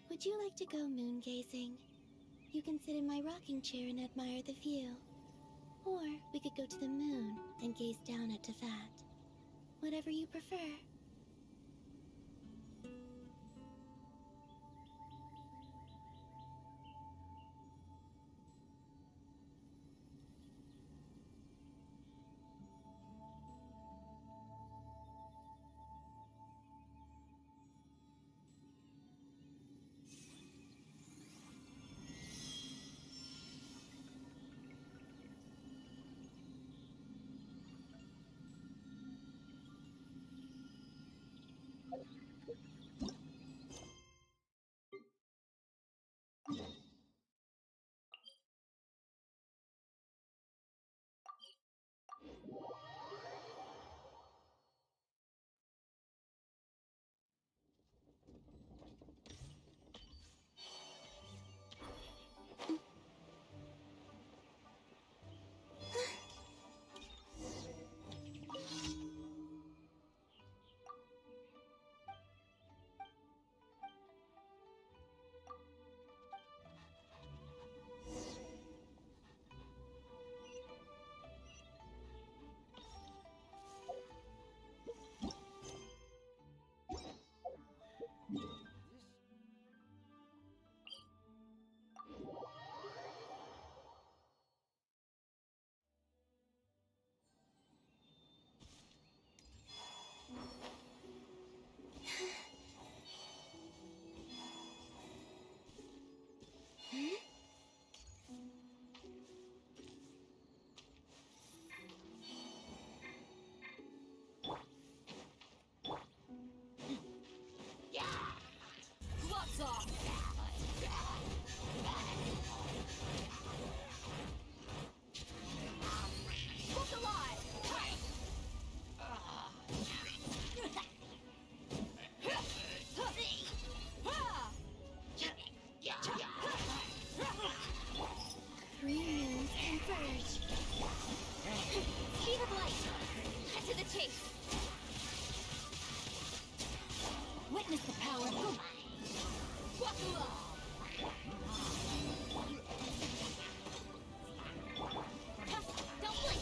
Would you like to go moon gazing? You can sit in my rocking chair and admire the view. Or we could go to the moon and gaze down at Teyvat. Whatever you prefer. Witness the power of good. Don't blink.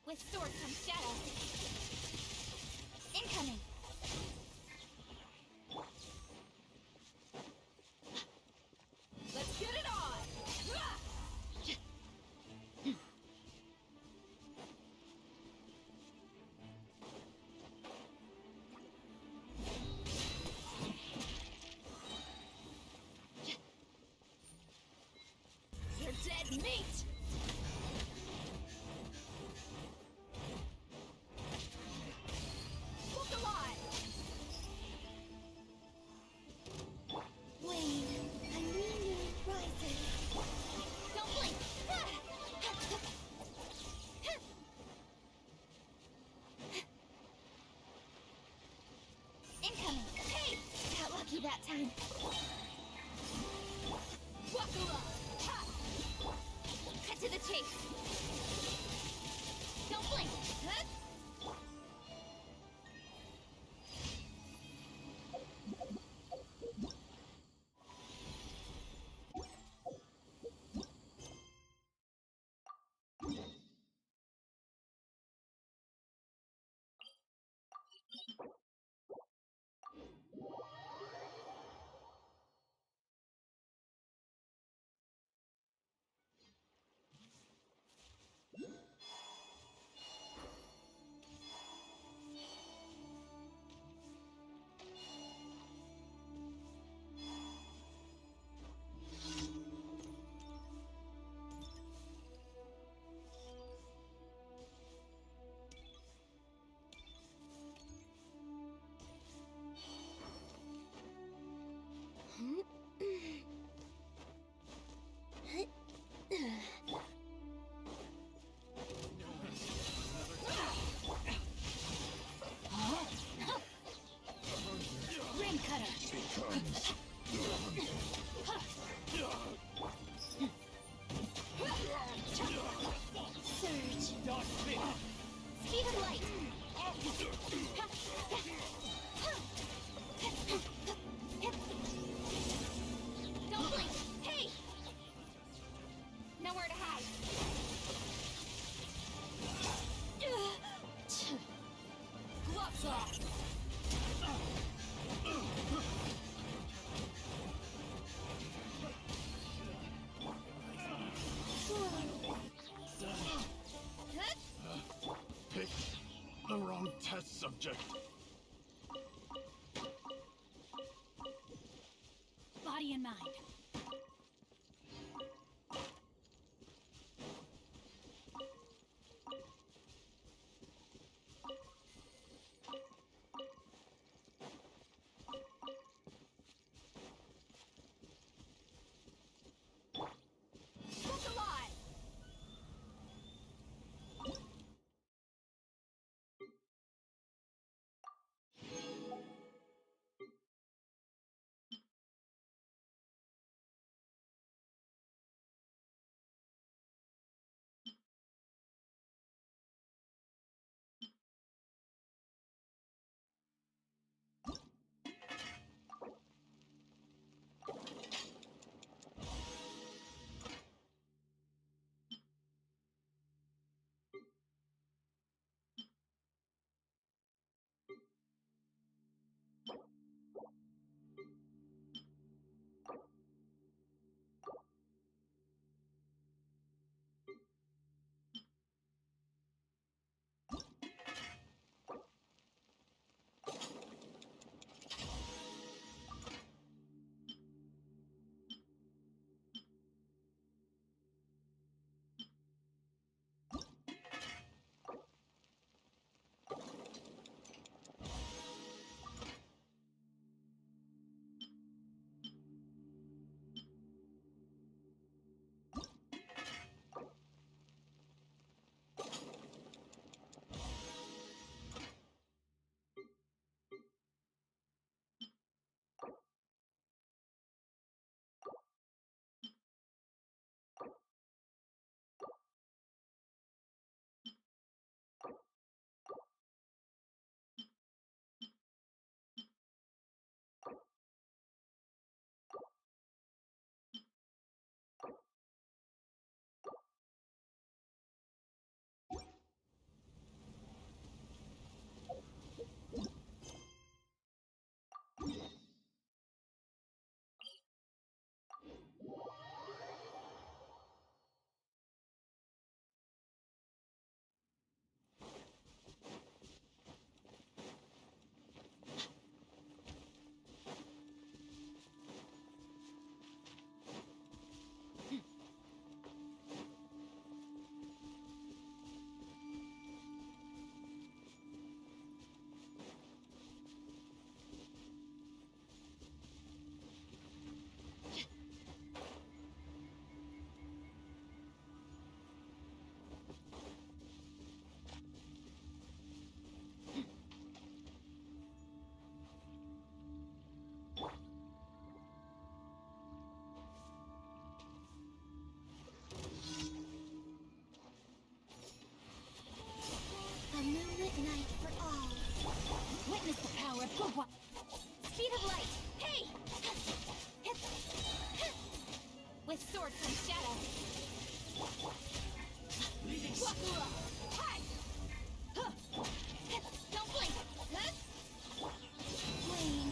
With sword comes shadow. Incoming! Let's get it on! You're dead meat! Wakula! Ha! Cut to the chase! Don't blink! Huh? Rim cutter! Surge. Speed of light! Don't blink! Hey! Nowhere to hide! Gloves off! Pick the wrong test subject. Body and mind. sword from shadow. Hi! Don't blink! Wayne.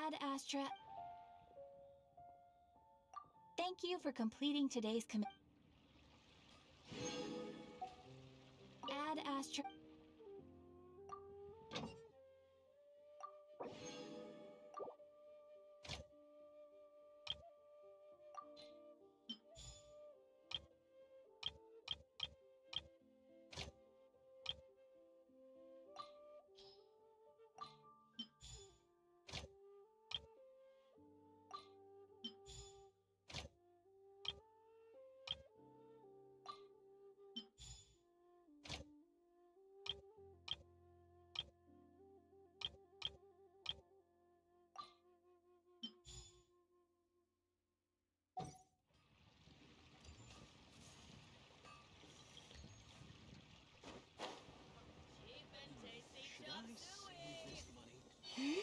Ad Astra. Thank you for completing today's Ad Astra. Should I save this money?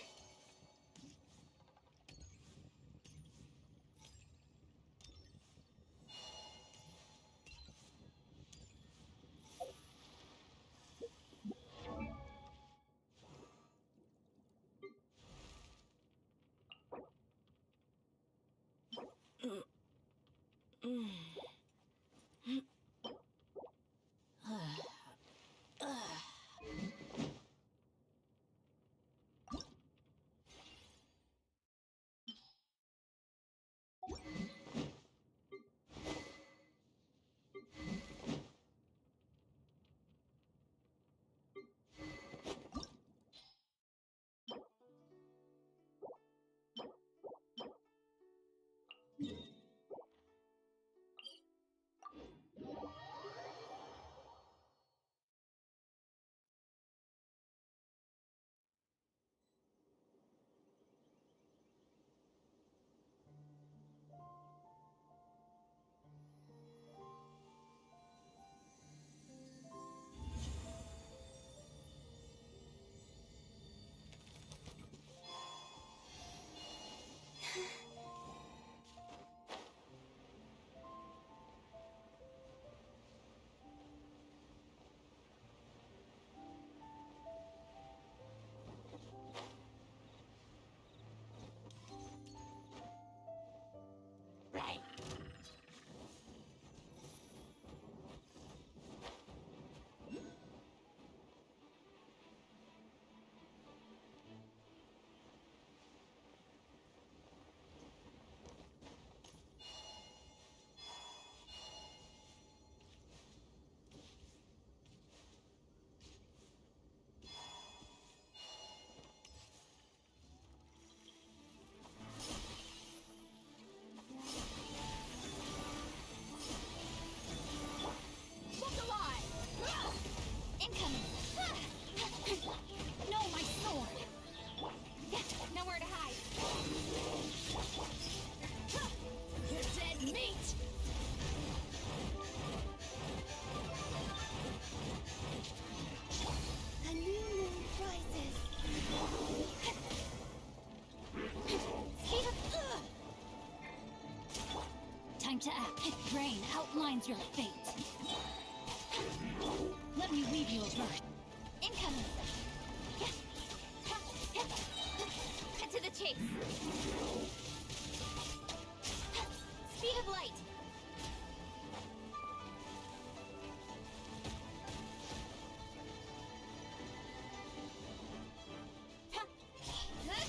Time to act. Rain outlines your fate. Let me weave you a birth. Incoming. Cut to the chase. Speed of light! Ha! Huh?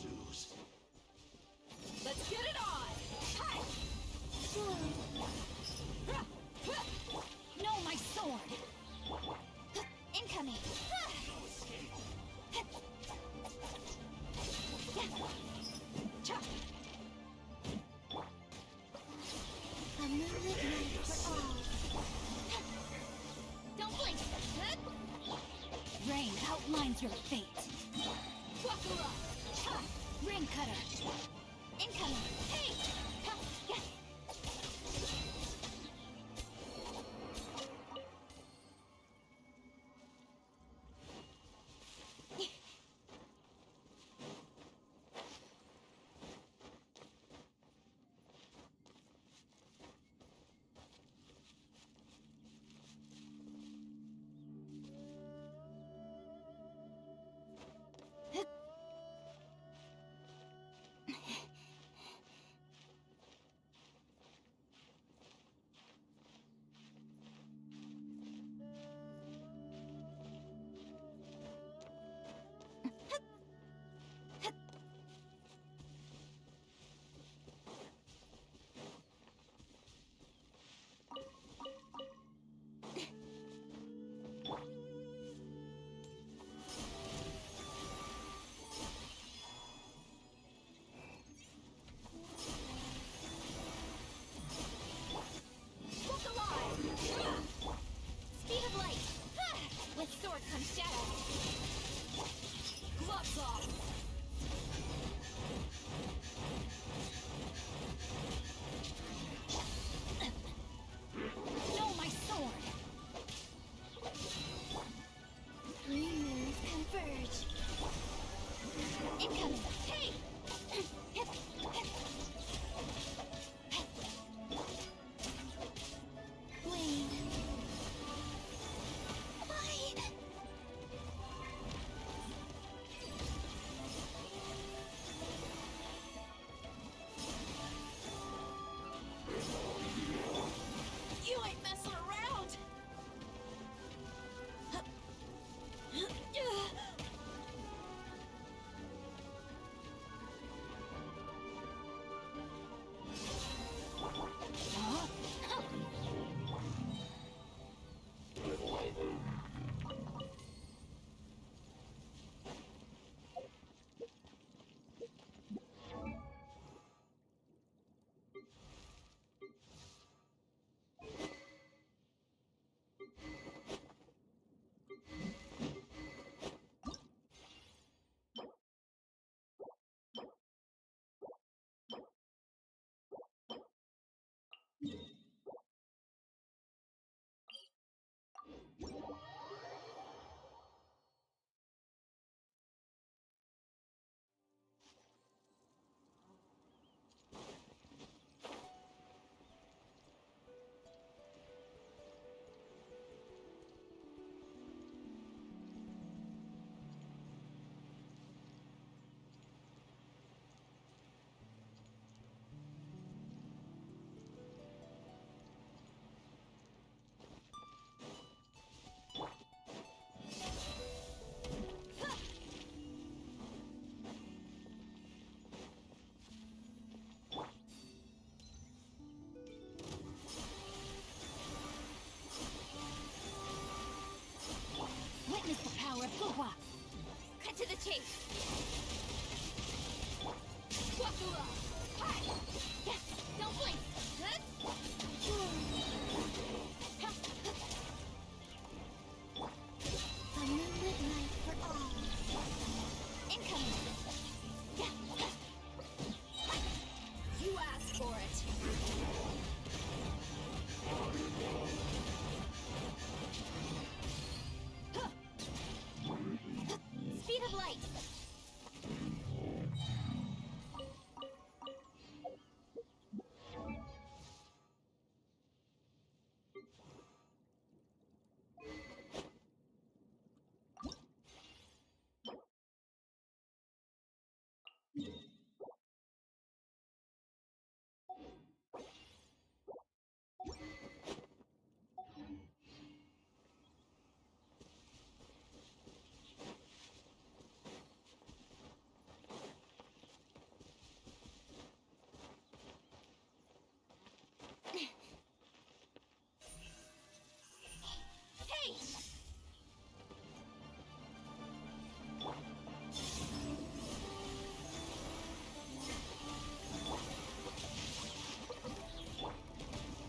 Deuce. Let's get it on! Hi! No, my sword! Incoming! No escape. A moonlit night for all. Don't blink! Rain outlines your fate. Wakura! Ha! Ring cutter. Incoming! Hey! Ha! Yeah! chase! Wakula! Hi! Yeah, don't blink! Huh? A moonlit night for all. Incoming! Yeah. You asked for it! Huh. Speed of light! Hey!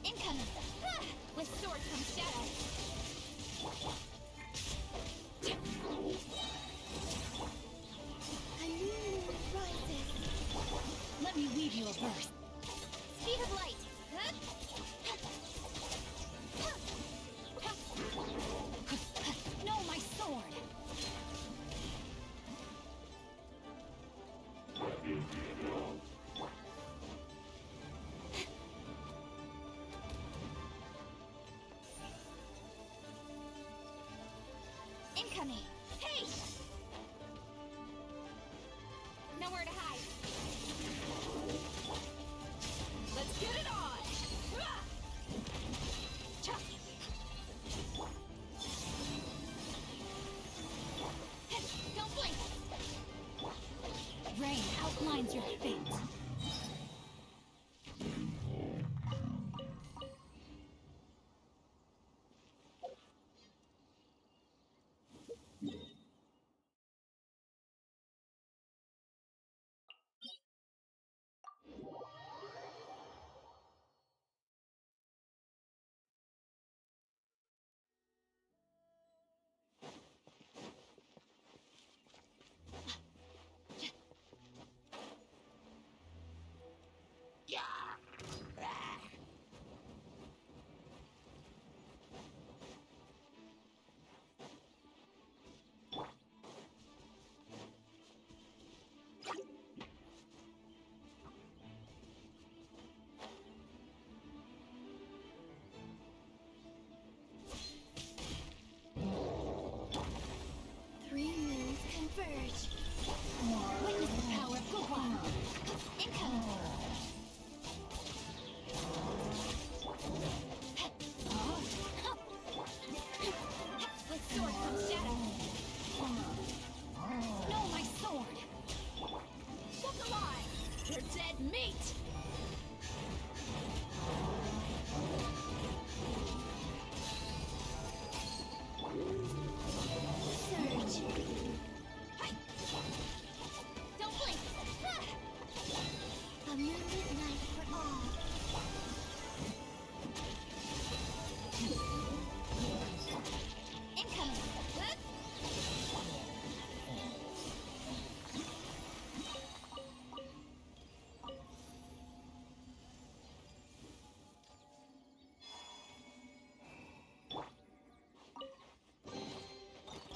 Incoming! Ah! With sword comes shadow! A new moon rises. Let me weave you a verse. Speed of light! Huh? No, my sword! Incoming! Hey! Nowhere to hide. Let's get it on! Ah! Cha! Don't blink! Rain outlines your fate. Three moons converge. Witness the power of Gohan. Incoming! With sword comes shadow! No, my sword! Look alive! You're dead meat! Surge. Hi! Don't blink! Ah! A moonlit night for all. Incoming! Huh?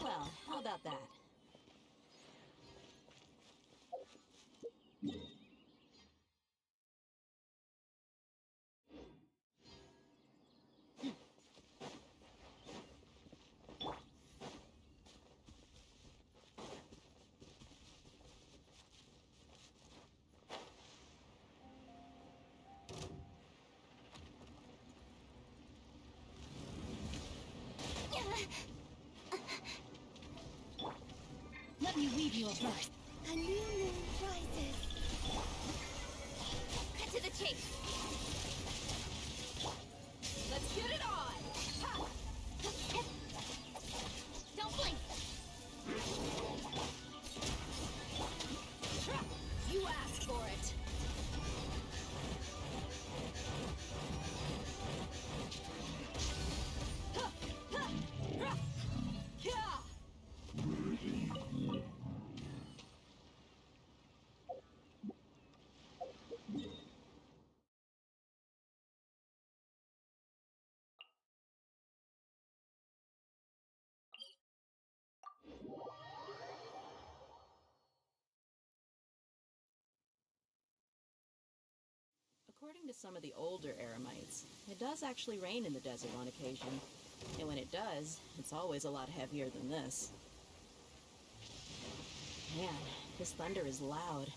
Well, how about that? Let me weave you a verse. A new moon rises. Cut to the chase! Let's get it on! Ha! Don't blink! According to some of the older Eremites, it does actually rain in the desert on occasion. And when it does, it's always a lot heavier than this. Man, this thunder is loud.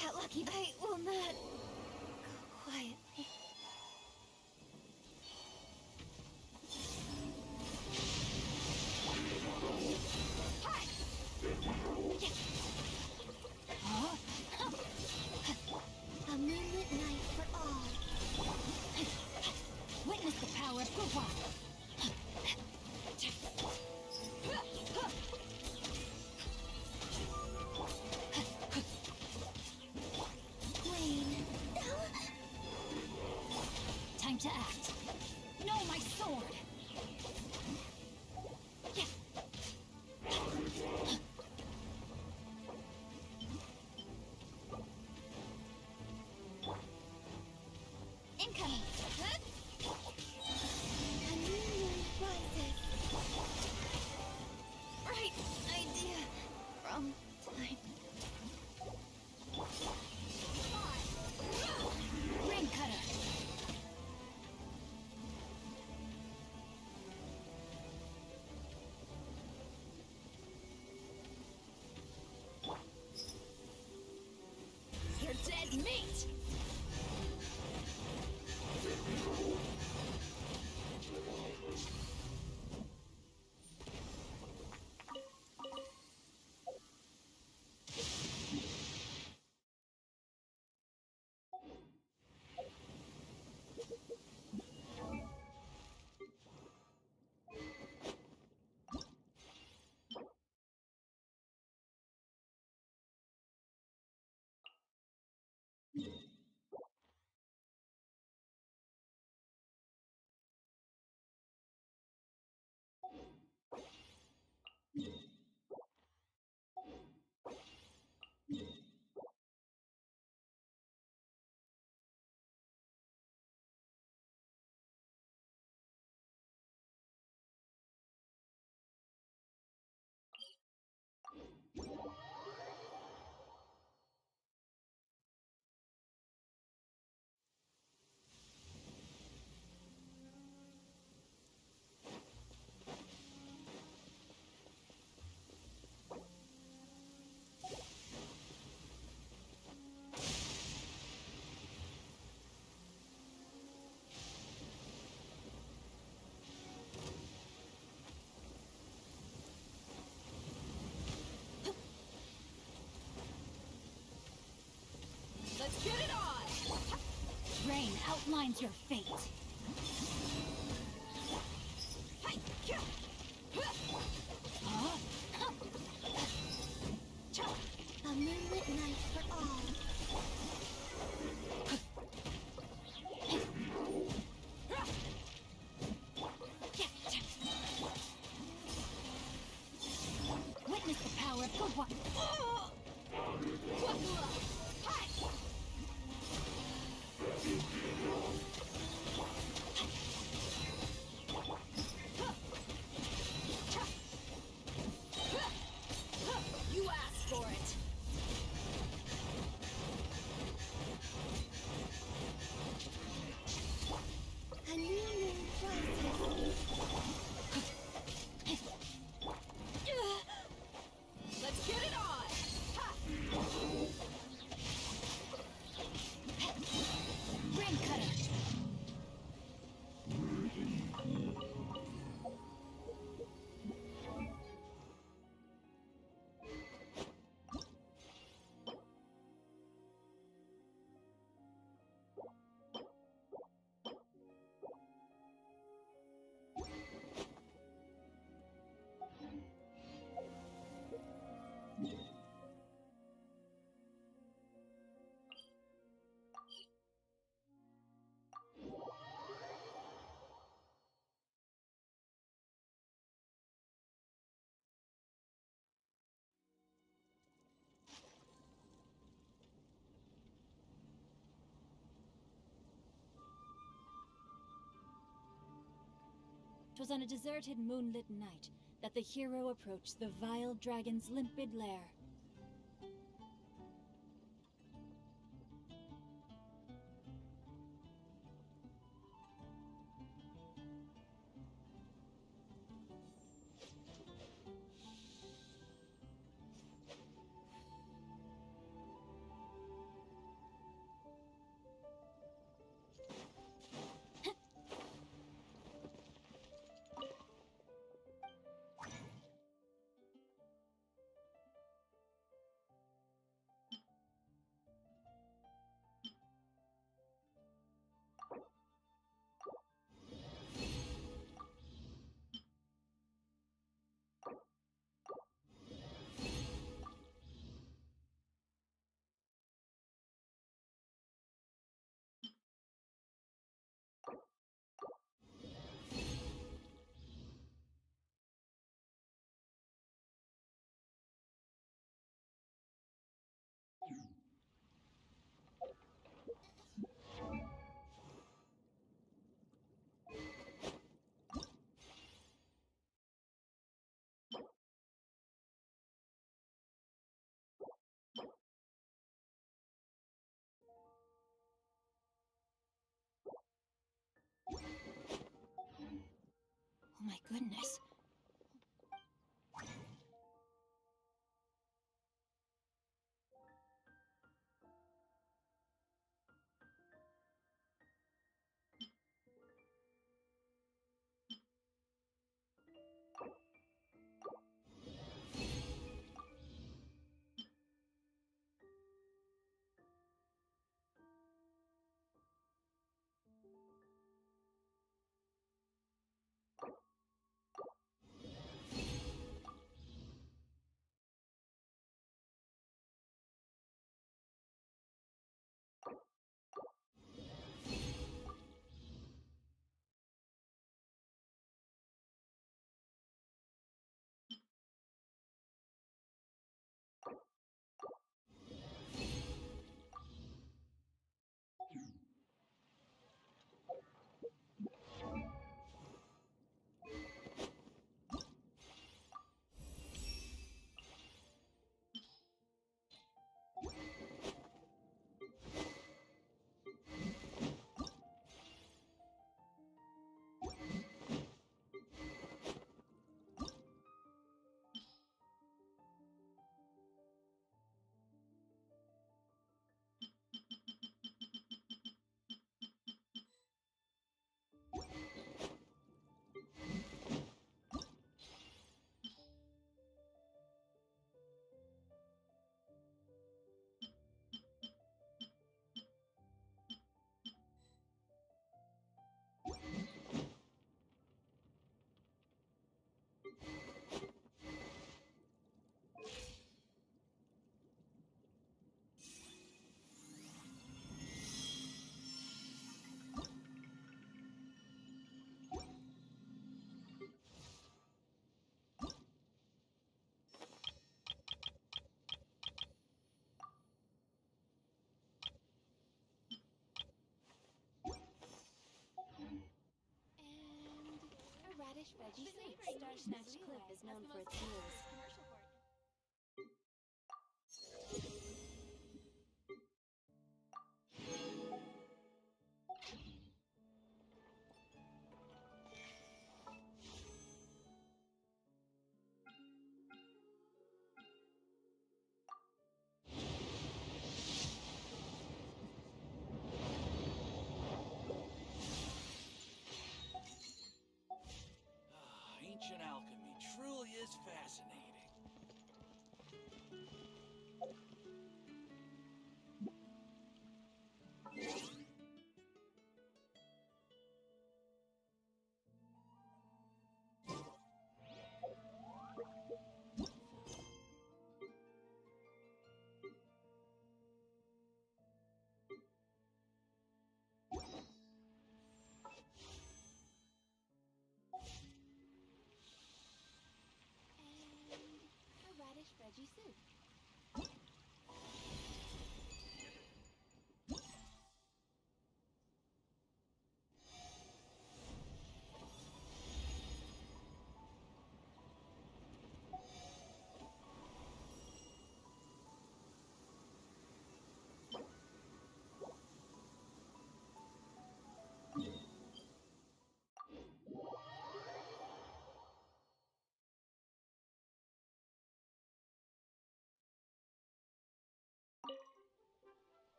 Got lucky. I will not go quietly. A moonlit night for all. Witness the power of Gugwa. Rain. Time to act. No, my sword. Incoming. A new moon rises. Right idea. Wrong time. Ring cutter. You're dead meat. Let's get it on. Rain outlines your fate. Hey, yeah. Huh? A moonlit night for all. Witness the power of Gugwa. 'Twas on a deserted moonlit night that the hero approached the vile dragon's limpid lair. Oh my goodness. Radish veggie soup. Star Snatch Clip is known for its meals. Ancient alchemy truly is fascinating.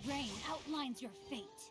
Rain outlines your fate.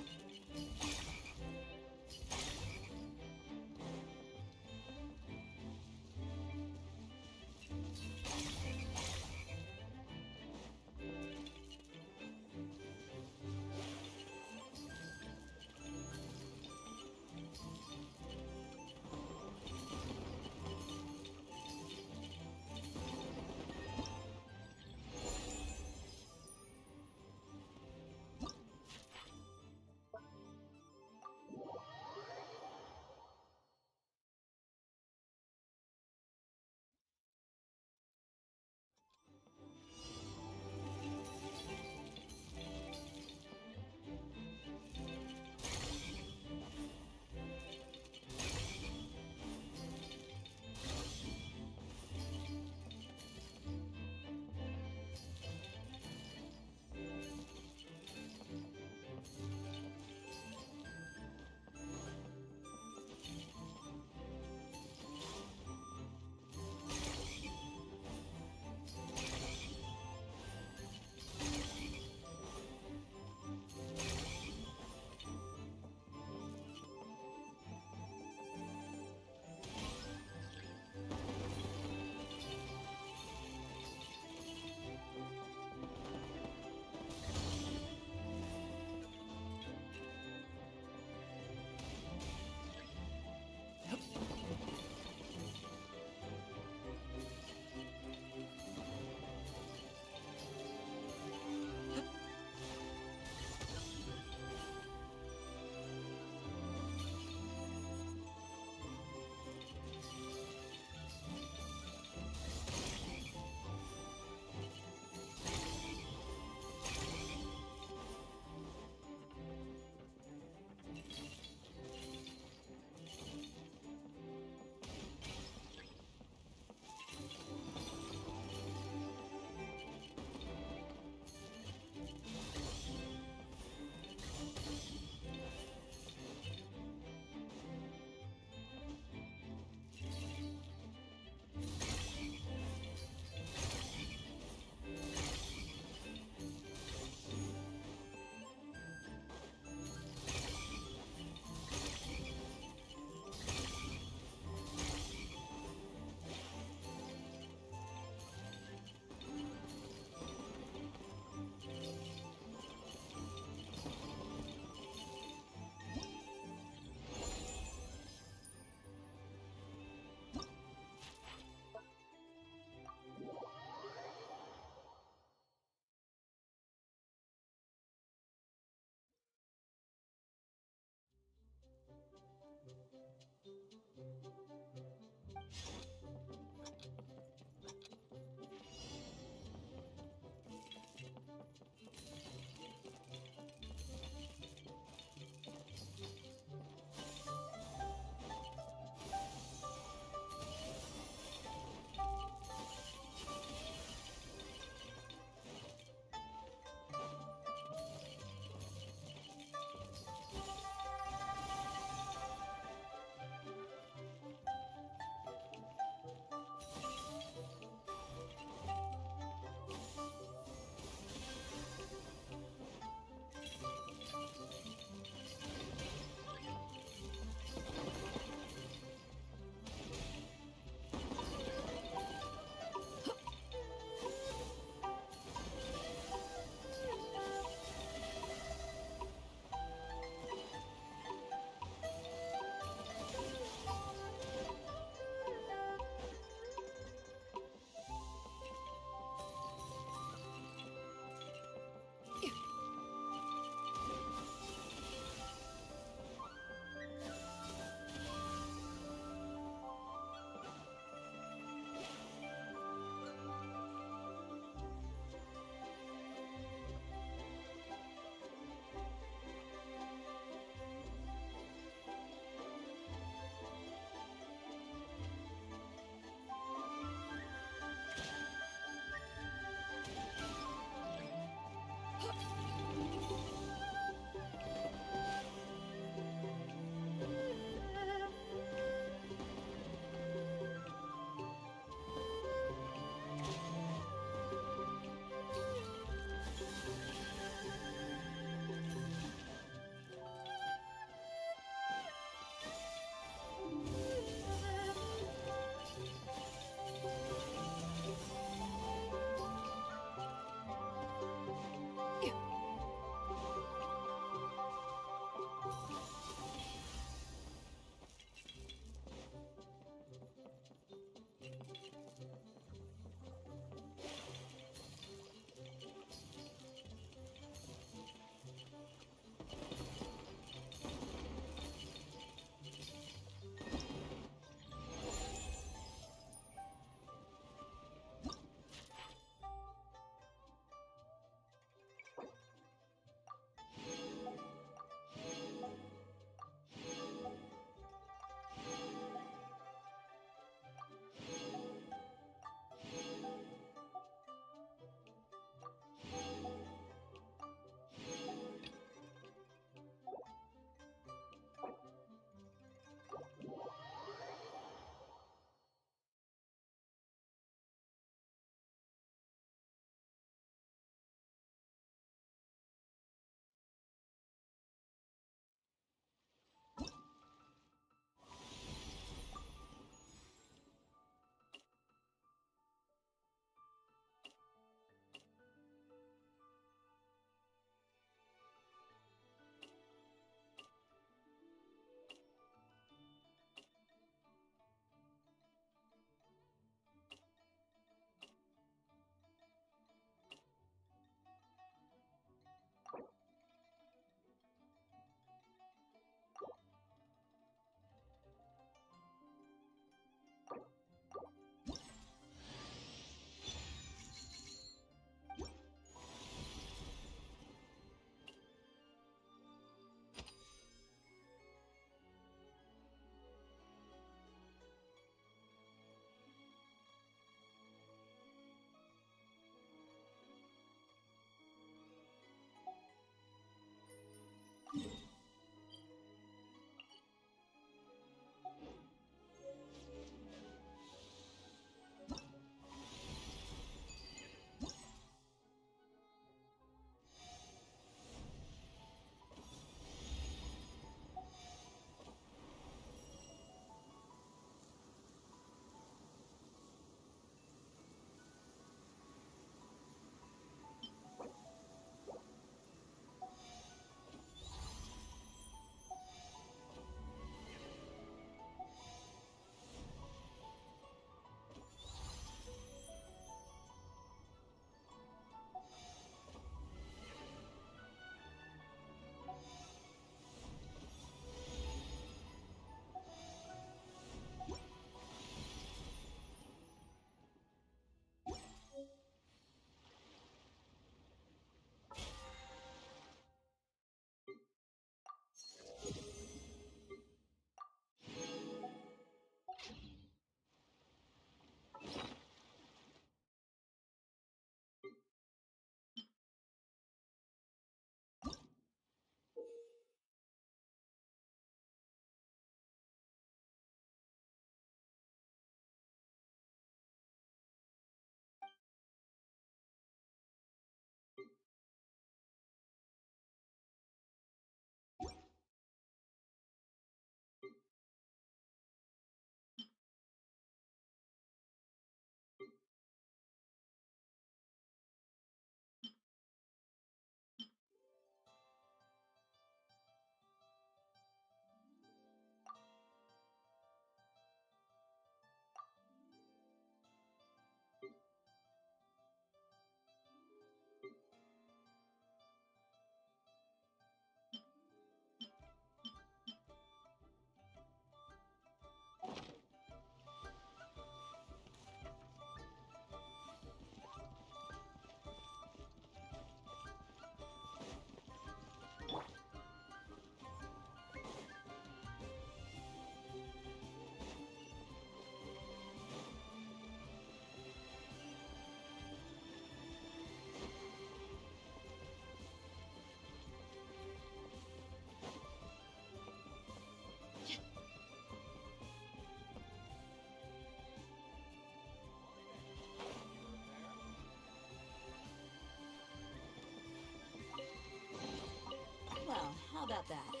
about that.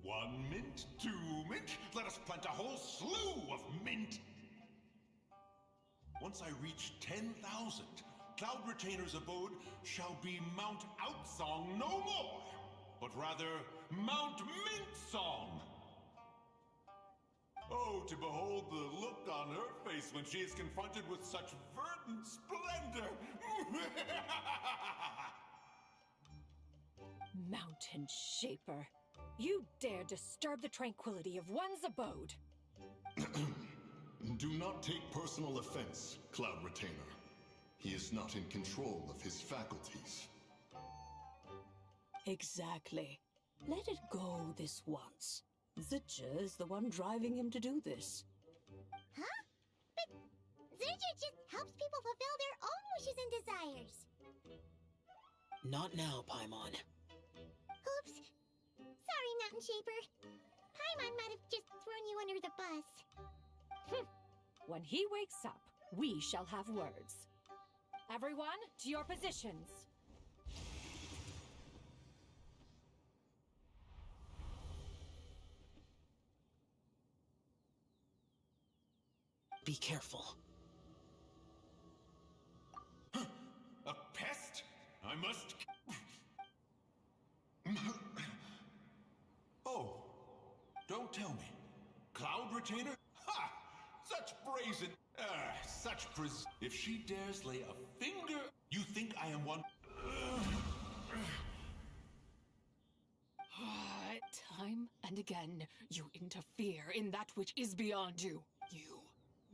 1 mint, 2 mint, let us plant a whole slew of mint. Once I reach 10,000, Cloud Retainer's abode shall be Mount Outsong no more, but rather Mount Mint Song. Oh, to behold the look on her face when she is confronted with such verdant splendor! Mountain Shaper, you dare disturb the tranquility of one's abode. Do not take personal offense, Cloud Retainer. He is not in control of his faculties. Exactly. Let it go this once. Zitja is the one driving him to do this. Huh? But Zerja just helps people fulfill their own wishes and desires. Not now, Paimon. Oops. Sorry, Mountain Shaper. Paimon might have just thrown you under the bus. When he wakes up, we shall have words. Everyone, to your positions. Be careful. A pest? I must... Oh, don't tell me. Cloud Retainer? Ha! Such brazen... such If she dares lay a finger... You think I am one... Time and again, you interfere in that which is beyond you. You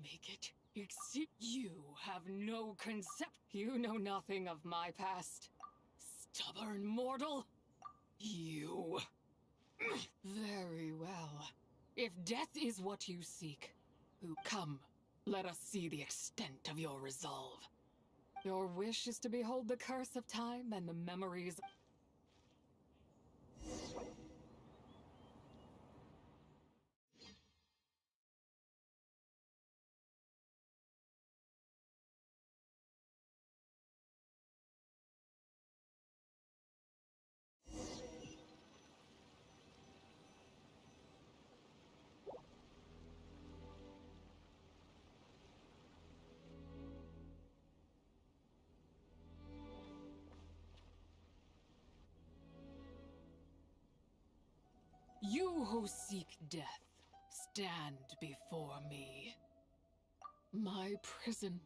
make it exist. You have no concept. You know nothing of my past. Stubborn mortal. You. Very well. If death is what you seek, come, let us see the extent of your resolve. Your wish is to behold the curse of time and the memories. You who seek death, stand before me. My prison.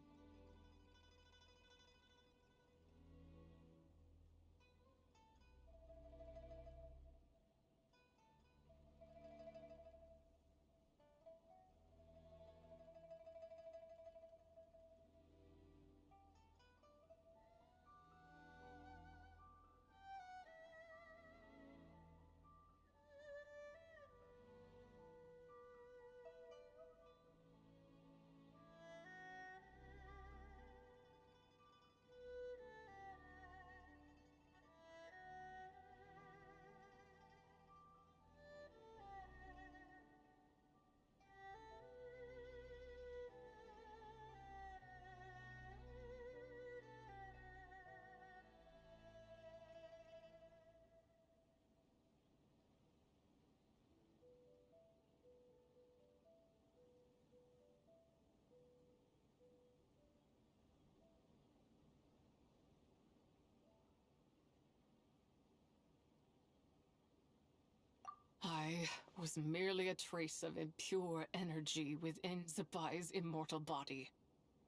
I was merely a trace of impure energy within Zabai's immortal body.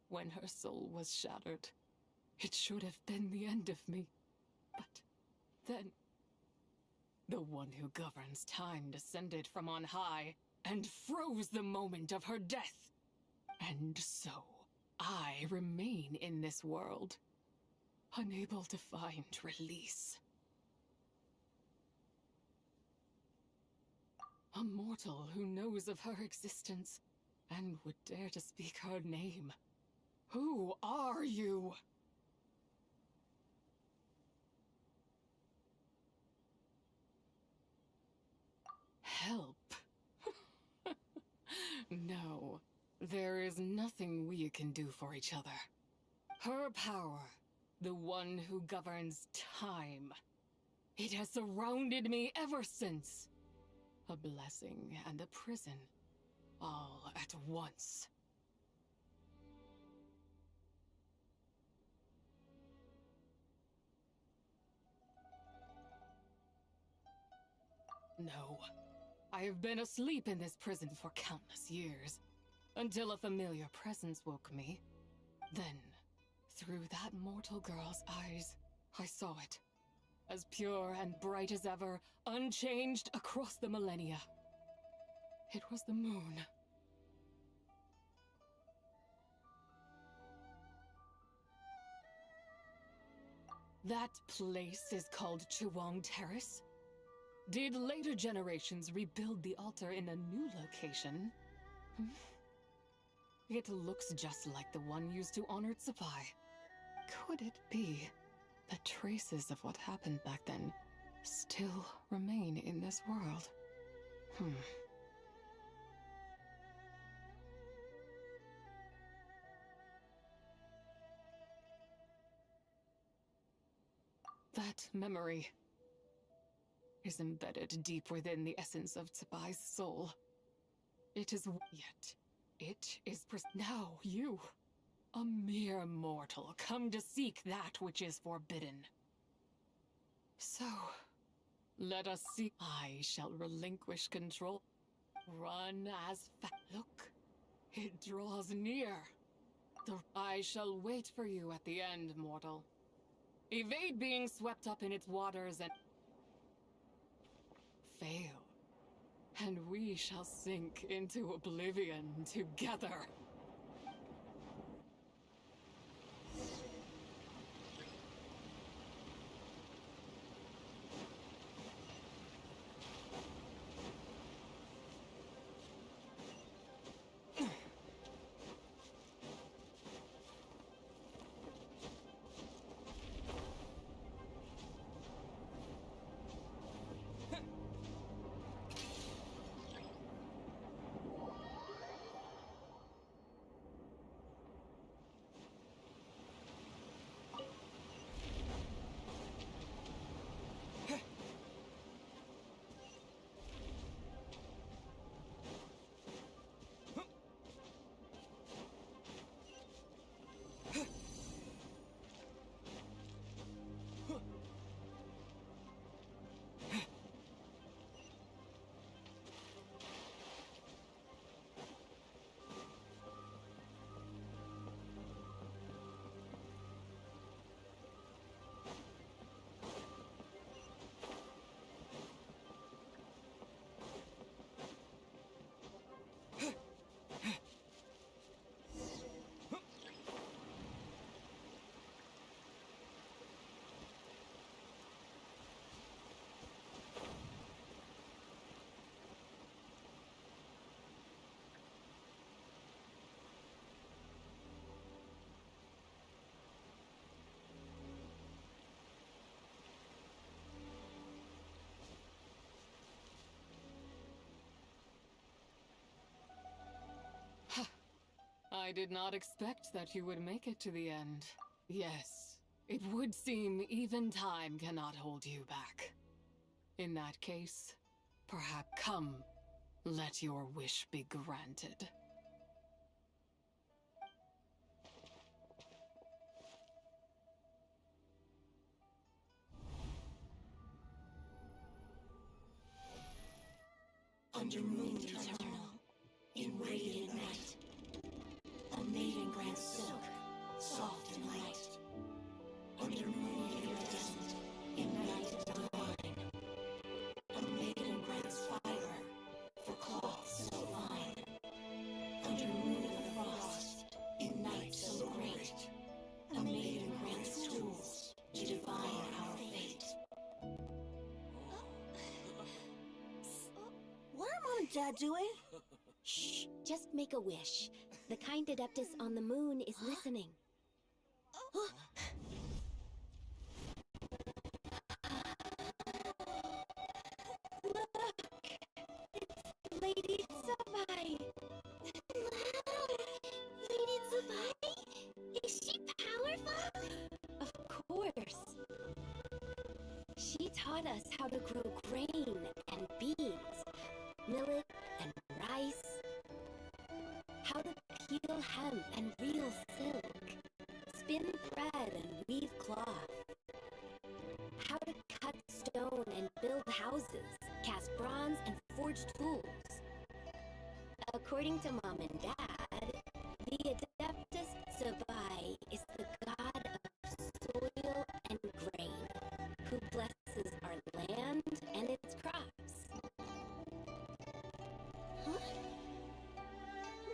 When her soul was shattered, it should have been the end of me. But then, the one who governs time descended from on high and froze the moment of her death. And so, I remain in this world, unable to find release. A mortal who knows of her existence and would dare to speak her name. Who are you? Help? No, there is nothing we can do for each other. Her power, the one who governs time, it has surrounded me ever since. A blessing and a prison, all at once. No. I have been asleep in this prison for countless years, until a familiar presence woke me. Then, through that mortal girl's eyes, I saw it. As pure and bright as ever, unchanged across the millennia. It was the moon. That place is called Chuang Terrace. Did later generations rebuild the altar in a new location? It looks just like the one used to honor Tsupai. Could it be that traces of what happened back then still remain in this world? That memory is embedded deep within the essence of Tsubai's soul. It is yet. It is now you, a mere mortal, come to seek that which is forbidden. So, let us see. I shall relinquish control. Run as fast. Look, it draws near. I shall wait for you at the end, mortal. Evade being swept up in its waters and fail, and we shall sink into oblivion together. I did not expect that you would make it to the end. Yes, it would seem even time cannot hold you back. In that case, perhaps come, let your wish be granted. Under moon eternal, in radiant night, a maiden grants silk, soft and light. Under moon iridescent, in night divine, a maiden grants fiber, for cloth so fine. Under moon of frost, in night so great, a maiden grants tools to divine our fate. What are Mom and Dad doing? Shh, just make a wish. The kind Adeptus on the moon is listening. Look! It's Lady Tsubai! Lady Tsubai? Is she powerful? Of course. She taught us how to grow grain and beans. millet and rice. How to peel hemp and reel silk. Spin thread and weave cloth. How to cut stone and build houses, cast bronze and forge tools. According to Mom and Dad, the Adeptus Sabai is the god of soil and grain, who blesses our land and its crops. Huh?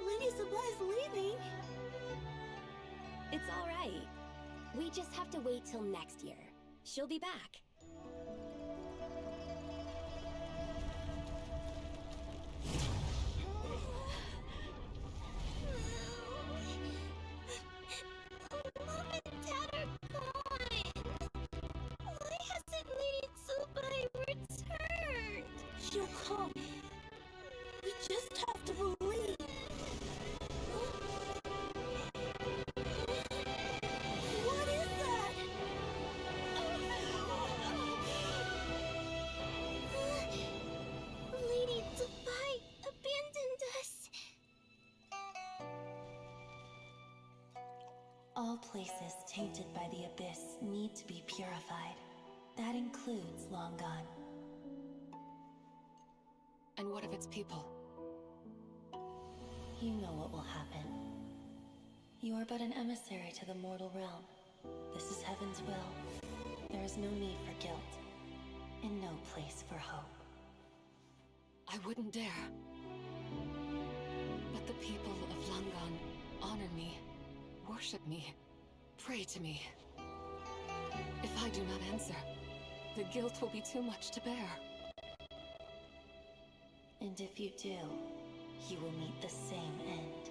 Lady Sabai's leaving. It's all right. We just have to wait till next year. She'll be back. Mom and Dad are gone. Why hasn't Lady Tsubai returned? She'll come. We just have to believe. What is that? Lady Tsubai abandoned us. All places tainted by the abyss need to be purified. That includes Long Gone. And what of its people? You know what will happen. You are but an emissary to the mortal realm. This is Heaven's will. There is no need for guilt, and no place for hope. I wouldn't dare. But the people of Langan honor me, worship me, pray to me. If I do not answer, the guilt will be too much to bear. And if you do, you will meet the same end.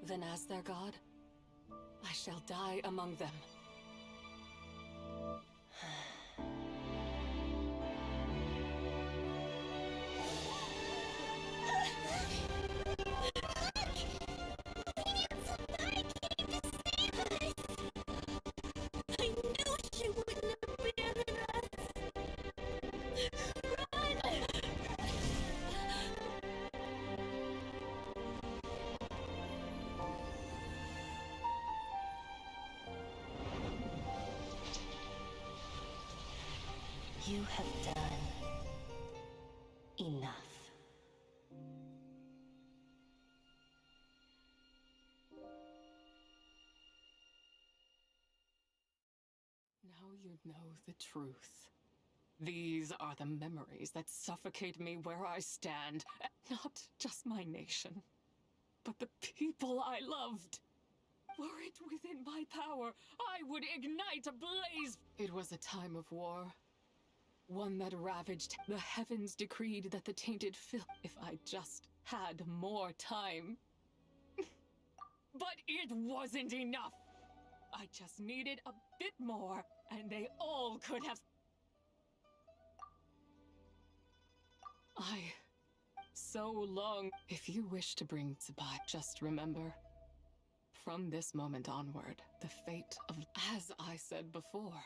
Then as their god, I shall die among them. I knew she wouldn't abandon us! Run! You have done enough. Now you know the truth. These are the memories that suffocate me where I stand. Not just my nation, but the people I loved. Were it within my power, I would ignite a blaze. It was a time of war. One that ravaged. The heavens decreed that the tainted filth. If I just had more time. But it wasn't enough. I just needed a bit more, and they all could have. So long. If you wish to bring Tsubai, just remember, from this moment onward, the fate of. As I said before,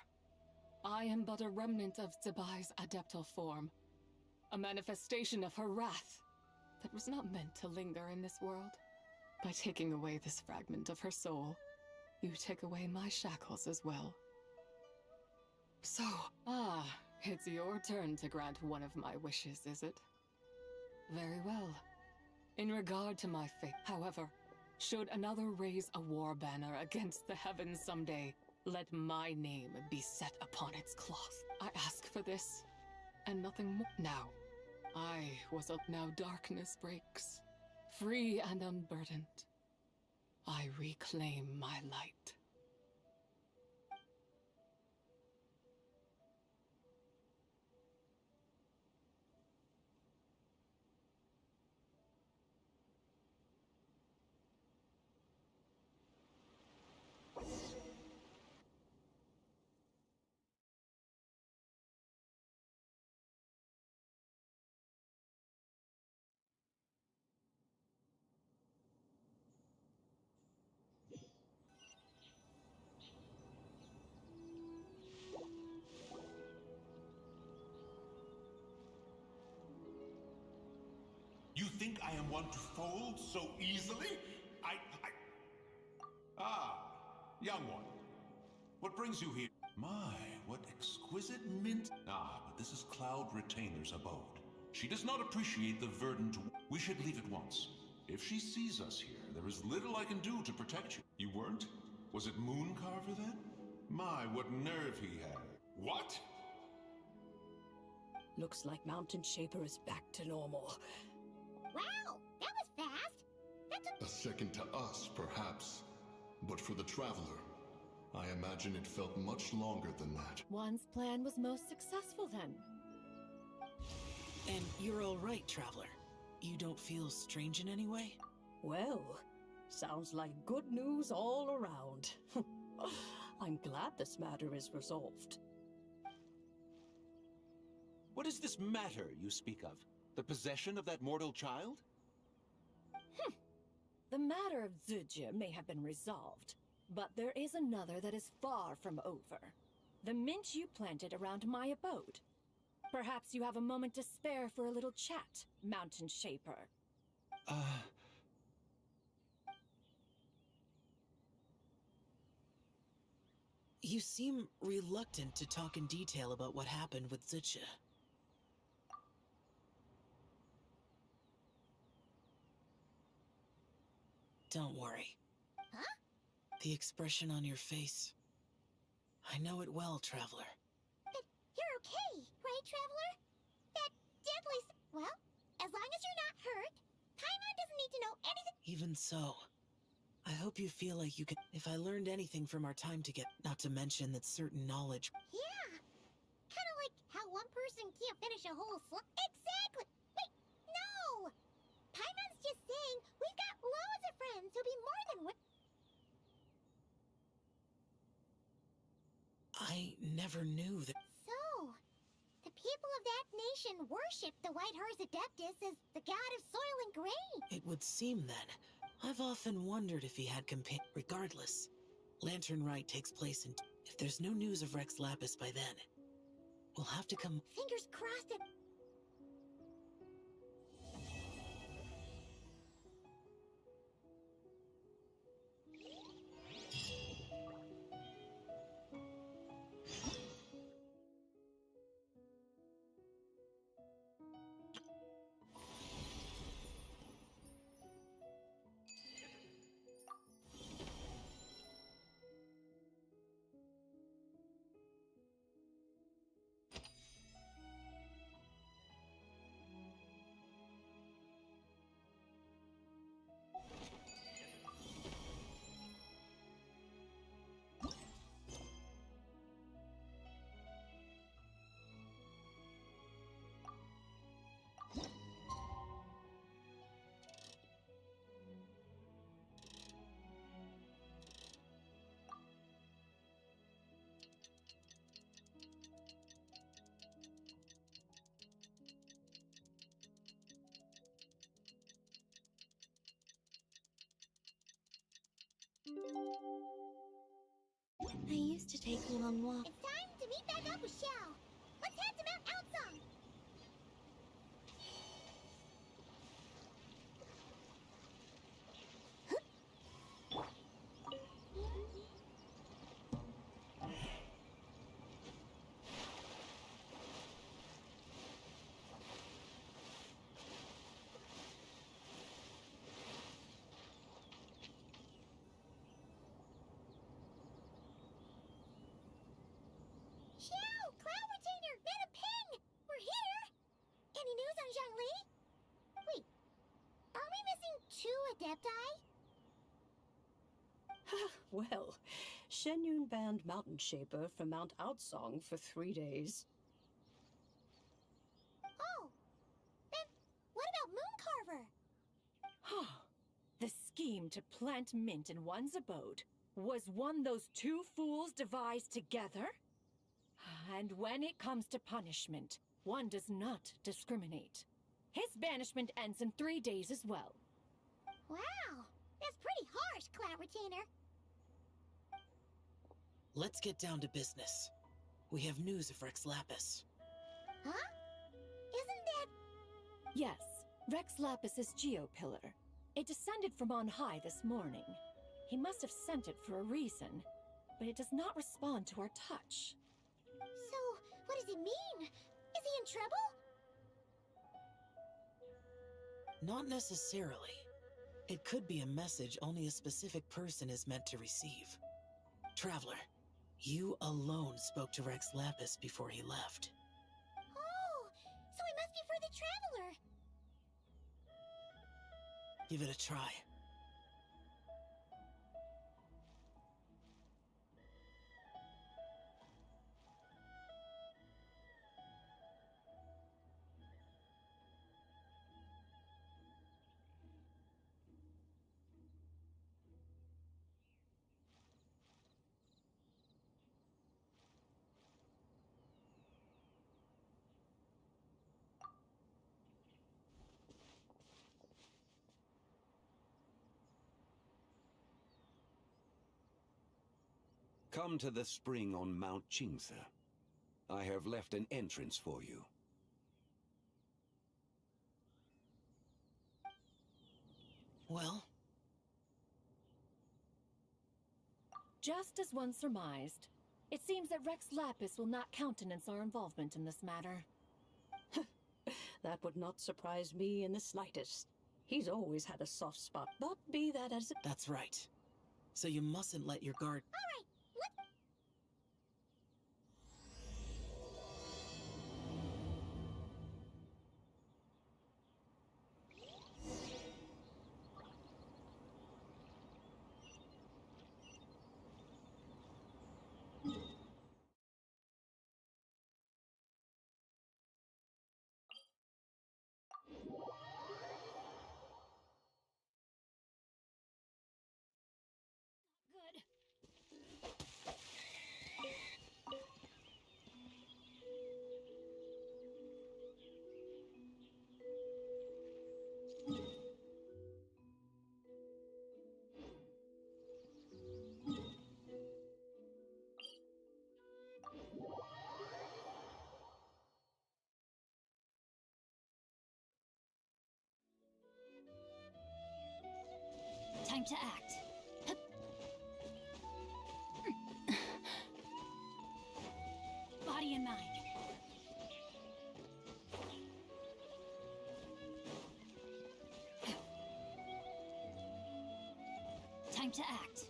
I am but a remnant of Tsubai's adeptal form. A manifestation of her wrath that was not meant to linger in this world. By taking away this fragment of her soul, you take away my shackles as well. So, it's your turn to grant one of my wishes, is it? Very well. In regard to my fate, however, should another raise a war banner against the heavens someday, let my name be set upon its cloth. I ask for this, and nothing more. Now, now darkness breaks. Free and unburdened, I reclaim my light. think I am one to fold so easily? Ah, young one. What brings you here? My, what exquisite mint. Ah, but this is Cloud Retainer's abode. She does not appreciate the verdant. We should leave at once. If she sees us here, there is little I can do to protect you. You weren't? Was it Mooncarver then? My, what nerve he had. What? Looks like Mountain Shaper is back to normal. Wow, that was fast. A second to us, perhaps. But for the Traveler, I imagine it felt much longer than that. One's plan was most successful then. And you're all right, Traveler. You don't feel strange in any way? Well, sounds like good news all around. I'm glad this matter is resolved. What is this matter you speak of? The possession of that mortal child? The matter of Zujia may have been resolved, but there is another that is far from over. The mint you planted around my abode. Perhaps you have a moment to spare for a little chat, Mountain Shaper. You seem reluctant to talk in detail about what happened with Zucha. Don't worry. Huh? The expression on your face. I know it well, Traveler. But you're okay, right, Traveler? That deadly... Well, as long as you're not hurt, Paimon doesn't need to know anything... Even so, I hope you feel like you can... If I learned anything from our time together, not to mention that certain knowledge... Yeah. Kind of like how one person can't finish a whole Exactly! Wait, no! Paimon's just saying we've got loads of friends who'll be more than one... I never knew that... So, the people of that nation worship the White Horse Adeptus as the god of soil and grain. It would seem then. I've often wondered if he had Regardless, Lantern Rite takes place in... If there's no news of Rex Lapis by then, we'll have to come... Fingers crossed that... I used to take long walks. It's time to meet back up with Xiao. Let's head to Mount Outsong. Xiao! Cloud Retainer! Madam Ping! We're here! Any news on Zhongli? Wait, are we missing 2 Adepti? Well, Shenyun banned Mountain Shaper from Mount Outsong for 3 days. Oh, then what about Mooncarver? The scheme to plant mint in one's abode was one those two fools devised together? And when it comes to punishment, one does not discriminate. His banishment ends in 3 days as well. Wow, that's pretty harsh, Cloud Retainer. Let's get down to business. We have news of Rex Lapis. Huh? Isn't that... Yes, Rex Lapis's Geopillar. It descended from on high this morning. He must have sent it for a reason, but it does not respond to our touch. So, what does it mean? Is he in trouble? Not necessarily. It could be a message only a specific person is meant to receive. Traveler, you alone spoke to Rex Lapis before he left. Oh, so it must be for the Traveler. Give it a try. Come to the spring on Mount Qingse. I have left an entrance for you. Well? Just as one surmised, it seems that Rex Lapis will not countenance our involvement in this matter. That would not surprise me in the slightest. He's always had a soft spot, but be that as it... That's right. So you mustn't let your guard... All right, let's... Time to act. Body and mind. Time to act.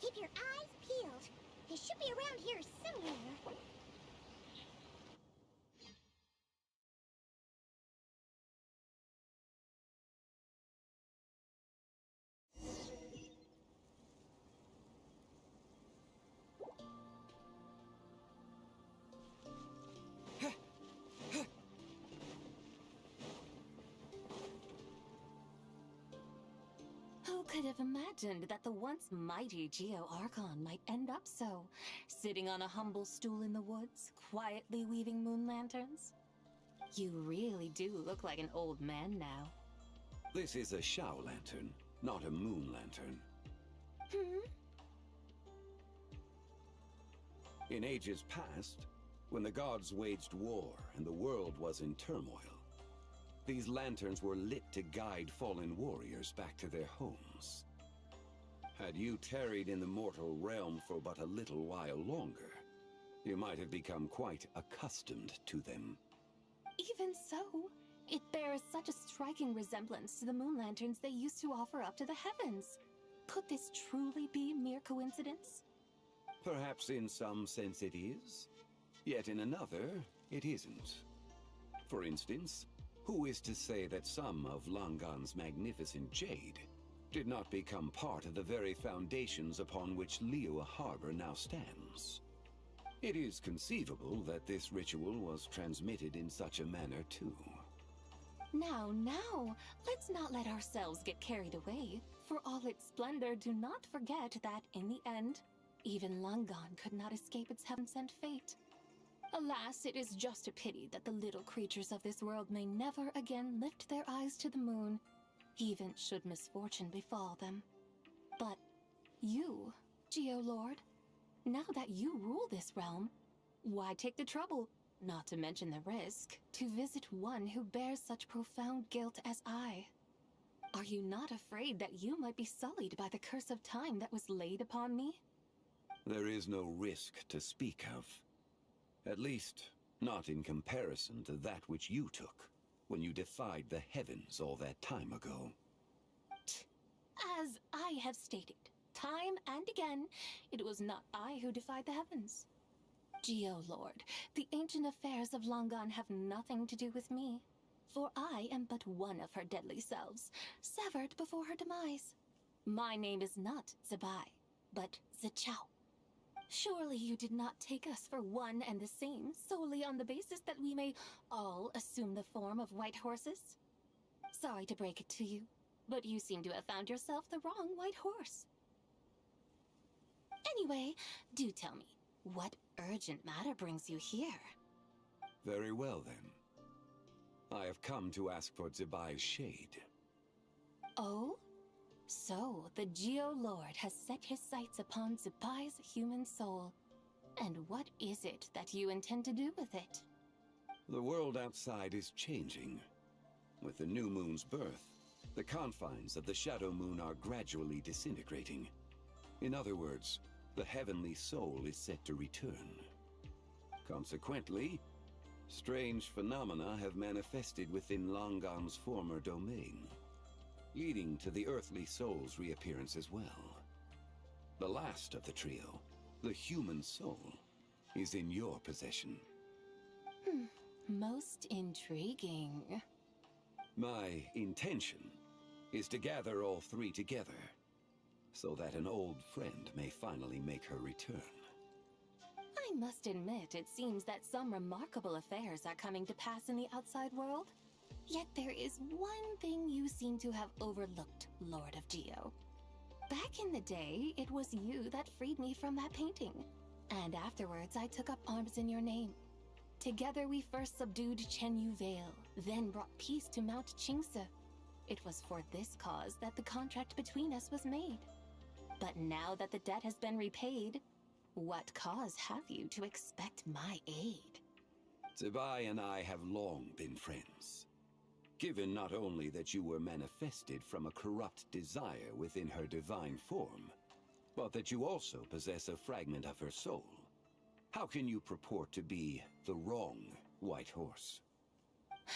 Keep your eyes peeled. They should be around here somewhere. Who could have imagined that the once mighty Archon might end up so, sitting on a humble stool in the woods, quietly weaving moon lanterns? You really do look like an old man now. This is a Shao lantern, not a moon lantern. In ages past, when the gods waged war and the world was in turmoil, these lanterns were lit to guide fallen warriors back to their homes. Had you tarried in the mortal realm for but a little while longer, you might have become quite accustomed to them. Even so, it bears such a striking resemblance to the moon lanterns they used to offer up to the heavens. Could this truly be mere coincidence? Perhaps in some sense it is, yet in another, it isn't. For instance, who is to say that some of Langan's magnificent jade did not become part of the very foundations upon which Liyue Harbor now stands? It is conceivable that this ritual was transmitted in such a manner too. Now, let's not let ourselves get carried away. For all its splendor, do not forget that, in the end, even Langan could not escape its heaven-sent fate. Alas, it is just a pity that the little creatures of this world may never again lift their eyes to the moon, even should misfortune befall them. But you, Geolord, now that you rule this realm, why take the trouble, not to mention the risk, to visit one who bears such profound guilt as I? Are you not afraid that you might be sullied by the curse of time that was laid upon me? There is no risk to speak of. At least, not in comparison to that which you took when you defied the heavens all that time ago. As I have stated, time and again, it was not I who defied the heavens. Geolord, the ancient affairs of Langan have nothing to do with me, for I am but one of her deadly selves, severed before her demise. My name is not Zebai, but Zechao. Surely you did not take us for one and the same, solely on the basis that we may all assume the form of white horses? Sorry to break it to you, but you seem to have found yourself the wrong white horse. Anyway, do tell me, what urgent matter brings you here? Very well, then. I have come to ask for Zebai's shade. Oh? So, the Geolord has set his sights upon Zebai's human soul. And what is it that you intend to do with it? The world outside is changing. With the new moon's birth, the confines of the Shadow Moon are gradually disintegrating. In other words, the heavenly soul is set to return. Consequently, strange phenomena have manifested within Langan's former domain, leading to the earthly soul's reappearance as well. The last of the trio, the human soul, is in your possession. Most intriguing. My intention is to gather all three together, so that an old friend may finally make her return. I must admit, it seems that some remarkable affairs are coming to pass in the outside world. Yet there is one thing you seem to have overlooked, Lord of Geo. Back in the day, it was you that freed me from that painting. And afterwards, I took up arms in your name. Together we first subdued Chenyu Vale, then brought peace to Mount Qingse. It was for this cause that the contract between us was made. But now that the debt has been repaid, what cause have you to expect my aid? Zebai and I have long been friends. Given not only that you were manifested from a corrupt desire within her divine form, but that you also possess a fragment of her soul, how can you purport to be the wrong white horse?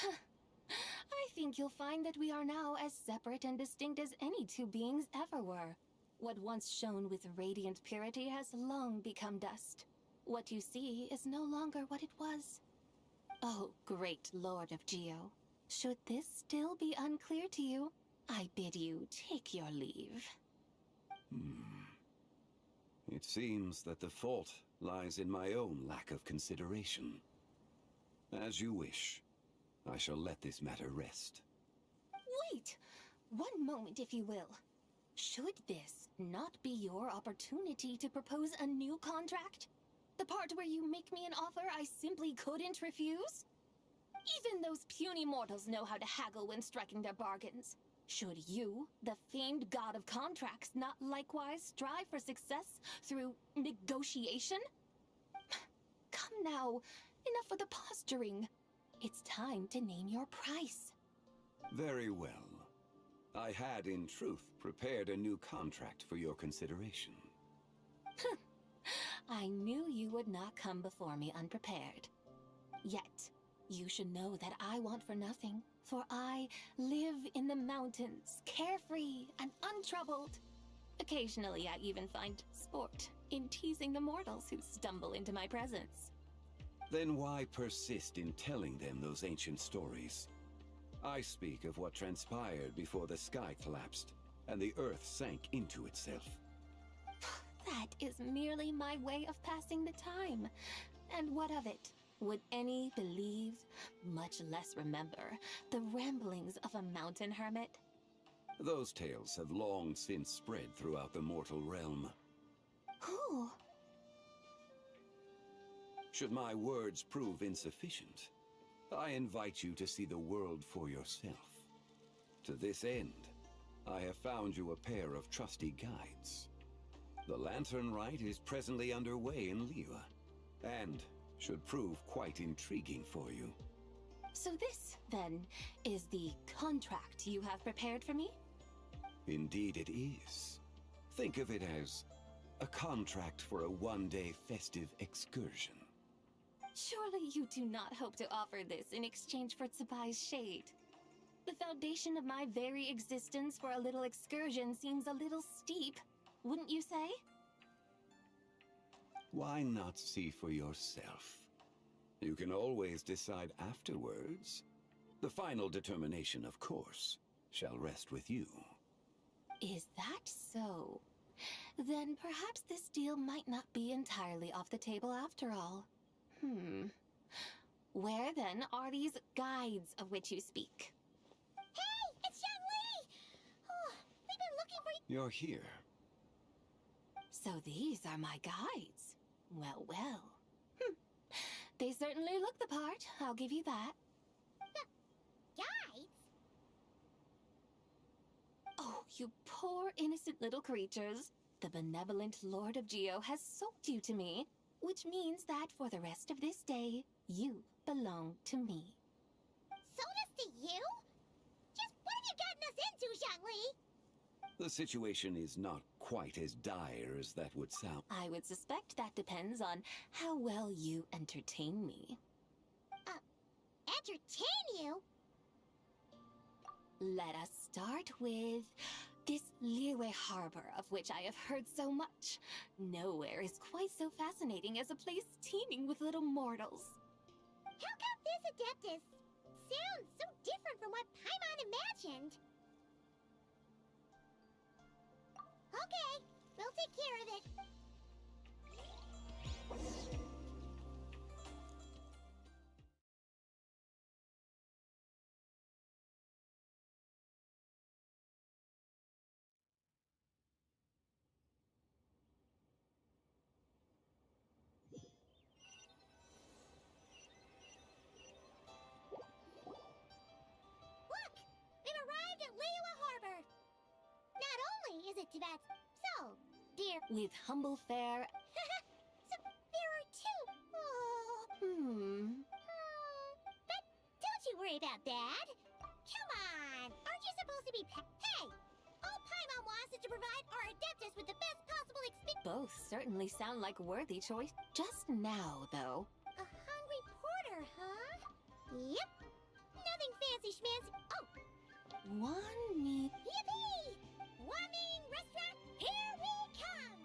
I think you'll find that we are now as separate and distinct as any two beings ever were. What once shone with radiant purity has long become dust. What you see is no longer what it was. Oh, great Lord of Geo. Should this still be unclear to you, I bid you take your leave. It seems that the fault lies in my own lack of consideration. As you wish. I shall let this matter rest. Wait! One moment, if you will. Should this not be your opportunity to propose a new contract? The part where you make me an offer I simply couldn't refuse? Even those puny mortals know how to haggle when striking their bargains. Should you, the famed god of contracts, not likewise strive for success through negotiation? Come now, enough with the posturing. It's time to name your price. Very well. I had, in truth, prepared a new contract for your consideration. I knew you would not come before me unprepared. Yet, you should know that I want for nothing, for I live in the mountains, carefree and untroubled. Occasionally, I even find sport in teasing the mortals who stumble into my presence. Then why persist in telling them those ancient stories? I speak of what transpired before the sky collapsed and the earth sank into itself. That is merely my way of passing the time. And what of it? Would any believe, much less remember, the ramblings of a mountain hermit? Those tales have long since spread throughout the mortal realm. Who? Should my words prove insufficient, I invite you to see the world for yourself. To this end, I have found you a pair of trusty guides. The Lantern Rite is presently underway in Liyue, and should prove quite intriguing for you. So this, then, is the contract you have prepared for me? Indeed it is. Think of it as a contract for a one-day festive excursion. Surely you do not hope to offer this in exchange for Tsubai's shade. The foundation of my very existence for a little excursion seems a little steep, wouldn't you say? Why not see for yourself? You can always decide afterwards. The final determination, of course, shall rest with you. Is that so? Then perhaps this deal might not be entirely off the table after all. Where then are these guides of which you speak? Hey, it's young lady! Oh, we've been looking for you. You're here. So these are my guides. Well, well. They certainly look the part, I'll give you that. Guides? Oh, you poor innocent little creatures. The benevolent Lord of Geo has sold you to me, which means that for the rest of this day, you belong to me. Sold us to you? Just what have you gotten us into, Zhongli? The situation is not quite as dire as that would sound. I would suspect that depends on how well you entertain me. Entertain you? Let us start with this Liyue Harbor, of which I have heard so much. Nowhere is quite so fascinating as a place teeming with little mortals. How come this Adeptus sounds so different from what Paimon imagined? Okay, we'll take care of it. Look! We've arrived at Liyue Harbor! Not only is it Teyvat, so, dear... With humble fare... So, there are two... Oh... But don't you worry about that. Come on! Aren't you supposed to be Hey! All Paimon wants is to provide our Adeptus with the best possible experience. Both certainly sound like worthy choice. Just now, though. A hungry porter, huh? Yep. Nothing fancy schmancy. Oh! One meat... Yippee! Wamin Restaurant, here we come!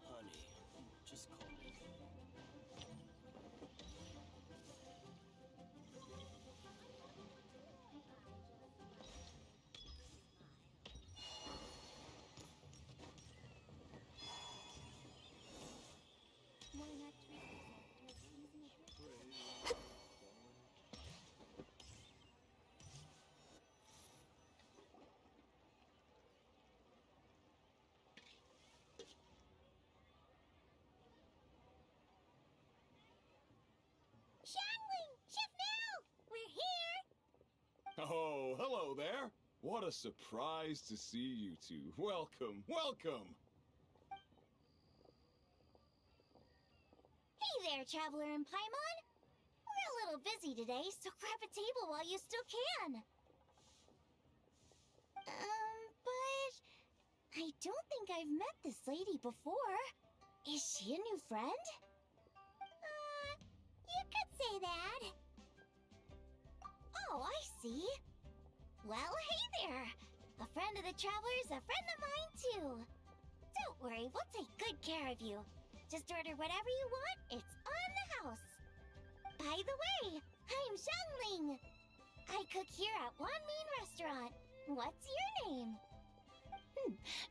Honey, just call me. Why not treat yourself to a seasonal drink? Shangling! Shift now! We're here! Oh, hello there. What a surprise to see you two. Welcome, welcome. Hey there, Traveler and Paimon. We're a little busy today, so grab a table while you still can. But I don't think I've met this lady before. Is she a new friend? You could say that. Oh, I see. Well, hey there. A friend of the Traveler's a friend of mine, too. Don't worry, we'll take good care of you. Just order whatever you want, it's on the house. By the way, I'm Xiangling. I cook here at Wanmin Restaurant. What's your name?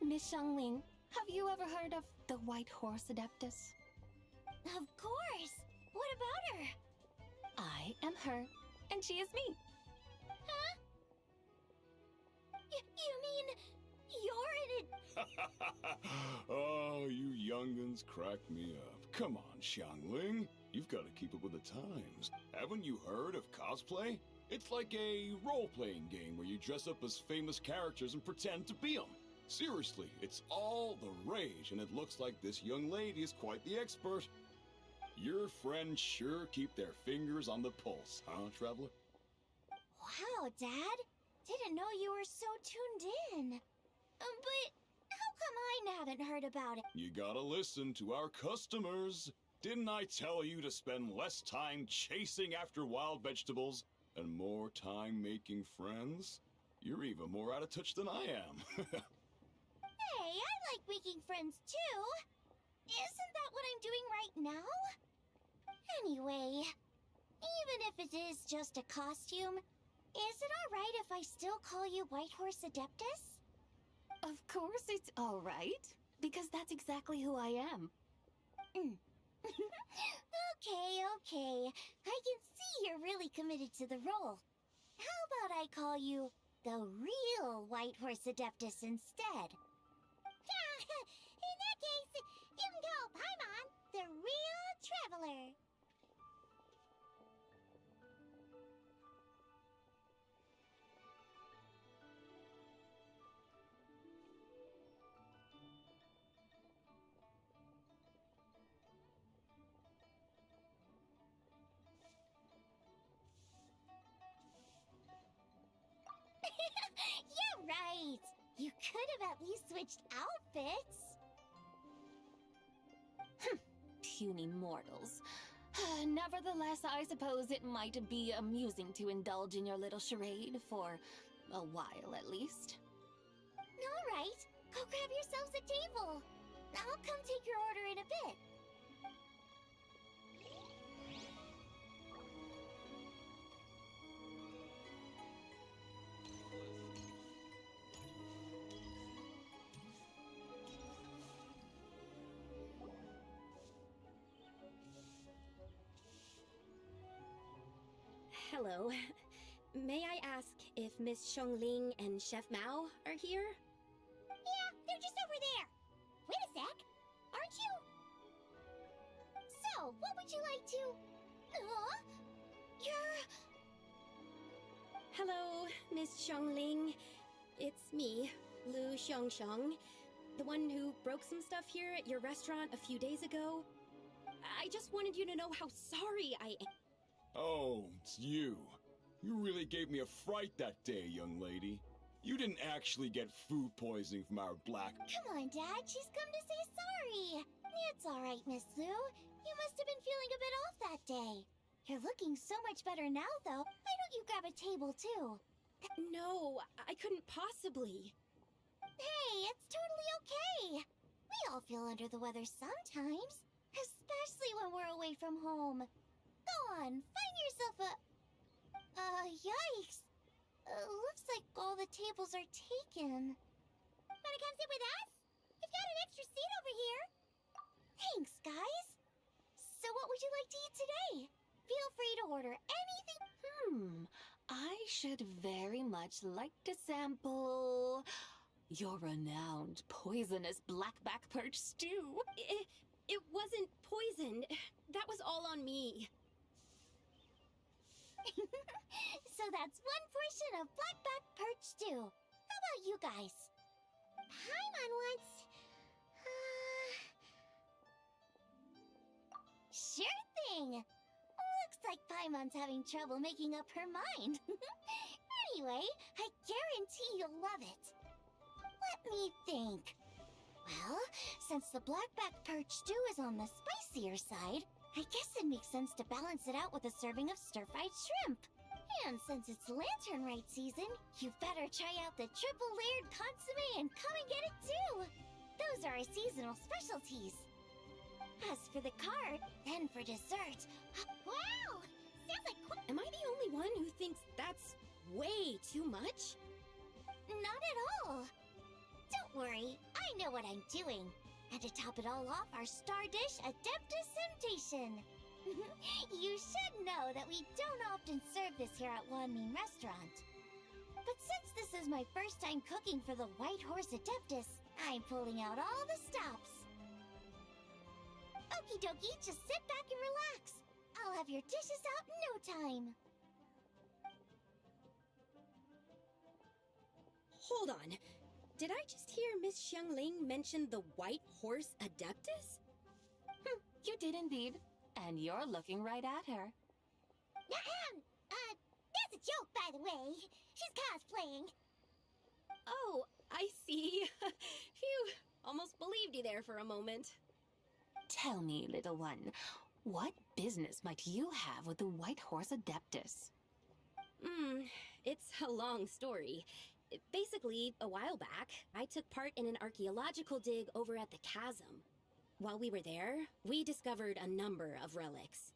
Miss Xiangling, have you ever heard of the White Horse Adeptus? Of course. What about her? I am her, and she is me. Huh? You mean you're in it? Oh, you young'uns crack me up. Come on, Xiangling. You've got to keep up with the times. Haven't you heard of cosplay? It's like a role-playing game where you dress up as famous characters and pretend to be them. Seriously, it's all the rage, and it looks like this young lady is quite the expert. Your friends sure keep their fingers on the pulse, huh, Traveler? Wow, Dad. Didn't know you were so tuned in. But how come I haven't heard about it? You gotta listen to our customers. Didn't I tell you to spend less time chasing after wild vegetables and more time making friends? You're even more out of touch than I am. Hey, I like making friends too. Isn't that what I'm doing right now? Anyway, even if it is just a costume, is it alright if I still call you White Horse Adeptus? Of course it's all right, because that's exactly who I am. Okay. I can see you're really committed to the role. How about I call you the real White Horse Adeptus instead? In that case, you can call Paimon the real traveler. Yeah, right. You could have at least switched outfits. Puny mortals. Nevertheless, I suppose it might be amusing to indulge in your little charade for a while at least. All right, go grab yourselves a table. I'll come take your order in a bit. Hello. May I ask if Miss Xiangling and Chef Mao are here? Yeah, they're just over there. Wait a sec. Aren't you? So, what would you like to... You're... Hello, Miss Xiangling. It's me, Lu Xiangxiang, the one who broke some stuff here at your restaurant a few days ago. I just wanted you to know how sorry I am. Oh, it's you. You really gave me a fright that day, young lady. You didn't actually get food poisoning from our black... Come on, Dad. She's come to say sorry. It's all right, Miss Lu. You must have been feeling a bit off that day. You're looking so much better now, though. Why don't you grab a table, too? No, I couldn't possibly. Hey, it's totally okay. We all feel under the weather sometimes, especially when we're away from home. Go on, find yourself a... yikes. Looks like all the tables are taken. Wanna come sit with us? We've got an extra seat over here. Thanks, guys. So what would you like to eat today? Feel free to order anything. I should very much like to sample your renowned poisonous blackback perch stew. It wasn't poisoned. That was all on me. So that's one portion of blackback perch stew. How about you guys? Paimon wants... Sure thing. Looks like Paimon's having trouble making up her mind. Anyway, I guarantee you'll love it. Let Let me think. Well, since the blackback perch stew is on the spicier side, I guess it makes sense to balance it out with a serving of stir-fried shrimp. And since it's lantern-rite season, you better try out the triple-layered consommé and come and get it too! Those are our seasonal specialties. As for the cart, then for dessert... Wow! Sounds like... Am I the only one who thinks that's way too much? Not at all! Don't worry, I know what I'm doing. And to top it all off, our star dish, Adeptus Temptation. You should know that we don't often serve this here at Wanmin Restaurant. But since this is my first time cooking for the White Horse Adeptus, I'm pulling out all the stops. Okie dokie, just sit back and relax. I'll have your dishes out in no time. Hold on. Did I just hear Miss Xiangling mention the White Horse Adeptus? You did indeed. And you're looking right at her. That's a joke, by the way. She's cosplaying. Oh, I see. Phew, almost believed you there for a moment. Tell me, little one, what business might you have with the White Horse Adeptus? It's a long story. Basically, a while back, I took part in an archaeological dig over at the chasm. While we were there, we discovered a number of relics.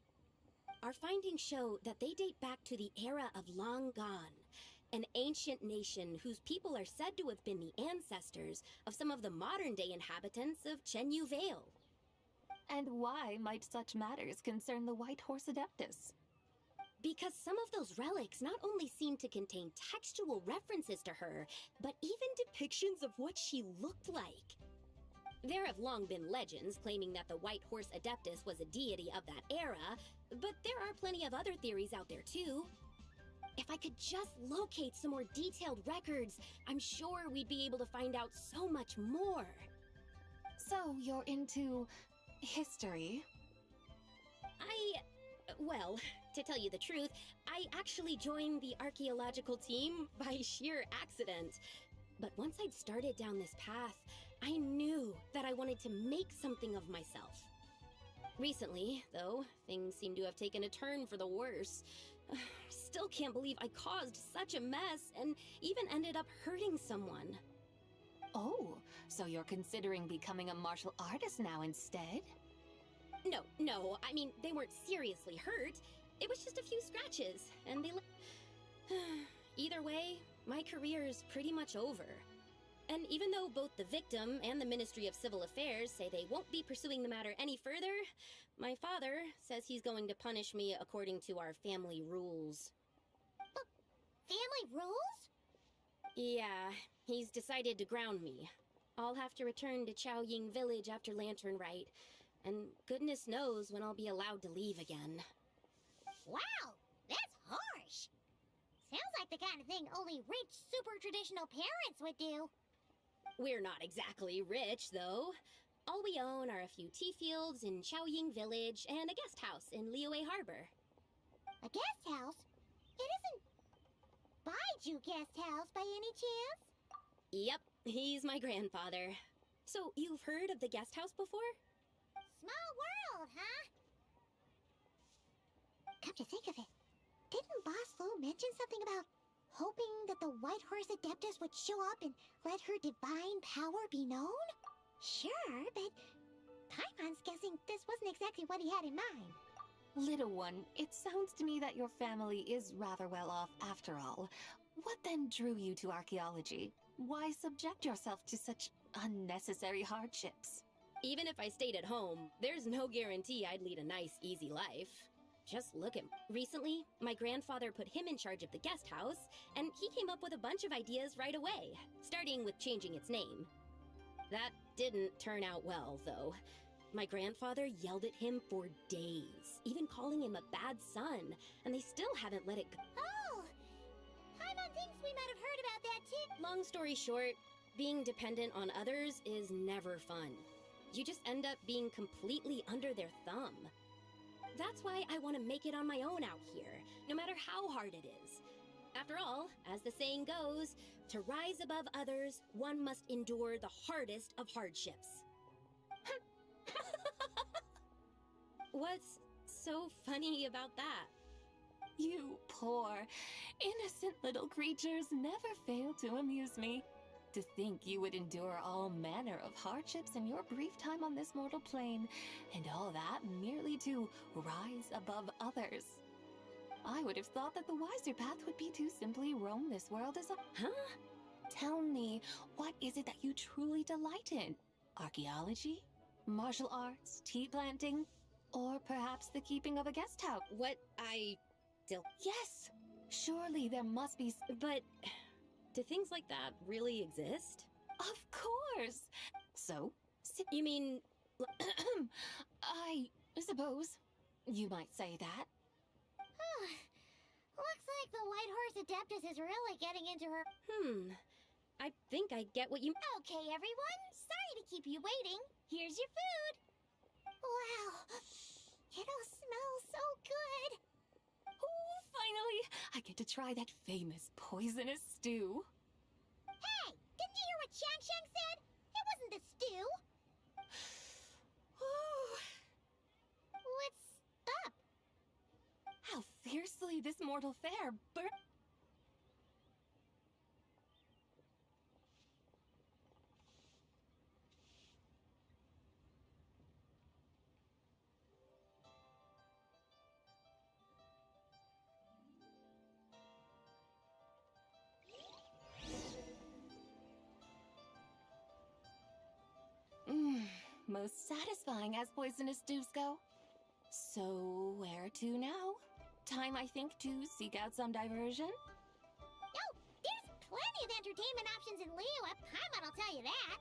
Our findings show that they date back to the era of Long Gone, an ancient nation whose people are said to have been the ancestors of some of the modern-day inhabitants of Chenyu Vale. And why might such matters concern the White Horse Adeptus? Because some of those relics not only seem to contain textual references to her, but even depictions of what she looked like. There have long been legends claiming that the White Horse Adeptus was a deity of that era, but there are plenty of other theories out there too. If I could just locate some more detailed records, I'm sure we'd be able to find out so much more. So you're into history? Well, to tell you the truth, I actually joined the archaeological team by sheer accident. But once I'd started down this path, I knew that I wanted to make something of myself. Recently, though, things seem to have taken a turn for the worse. Still can't believe I caused such a mess and even ended up hurting someone. Oh, so you're considering becoming a martial artist now instead? No, I mean, they weren't seriously hurt. It was just a few scratches, and they... Either way, my career is pretty much over. And even though both the victim and the Ministry of Civil Affairs say they won't be pursuing the matter any further, my father says he's going to punish me according to our family rules. Family rules? Yeah, he's decided to ground me. I'll have to return to Chaoying Village after Lantern Rite, and goodness knows when I'll be allowed to leave again. Wow, that's harsh. Sounds like the kind of thing only rich, super traditional parents would do. We're not exactly rich, though. All we own are a few tea fields in Chaoying Village and a guest house in Liyue Harbor. A guest house? It isn't Baiju Guest House by any chance? Yep, he's my grandfather. So, you've heard of the guest house before? Small world, huh? Come to think of it, didn't Boss Lu mention something about hoping that the White Horse Adeptus would show up and let her divine power be known? Sure, but Paimon's guessing this wasn't exactly what he had in mind. Little one, it sounds to me that your family is rather well off after all. What then drew you to archaeology? Why subject yourself to such unnecessary hardships? Even if I stayed at home, there's no guarantee I'd lead a nice, easy life. Just look at... Recently, my grandfather put him in charge of the guest house, and he came up with a bunch of ideas right away, starting with changing its name. That didn't turn out well, though. My grandfather yelled at him for days, even calling him a bad son, and they still haven't let it go. Oh! Paimon thinks we might have heard about that too. Long story short, being dependent on others is never fun. You just end up being completely under their thumb. That's why I want to make it on my own out here, no matter how hard it is. After all, as the saying goes, to rise above others, one must endure the hardest of hardships. What's so funny about that? You poor, innocent little creatures never fail to amuse me. To think you would endure all manner of hardships in your brief time on this mortal plane, and all that merely to rise above others. I would have thought that the wiser path would be to simply roam this world as a— Huh? Tell me, what is it that you truly delight in? Archaeology? Martial arts? Tea planting? Or perhaps the keeping of a guest house? What I still... Yes! Surely there must be... But do things like that really exist? Of course! So? You mean... I suppose you might say that. Looks like the White Horse Adeptus is really getting into her... I think I get what you... Okay, everyone. Sorry to keep you waiting. Here's your food. Wow. It all smells so good. Oh, finally! I get to try that famous poisonous stew. Hey! Didn't you hear what Shang said? It wasn't the stew. What's up? How fiercely this mortal fare burns. Most satisfying as poisonous stews go. So, where to now? Time, I think, to seek out some diversion? Oh, there's plenty of entertainment options in Liyue. Paimon will tell you that.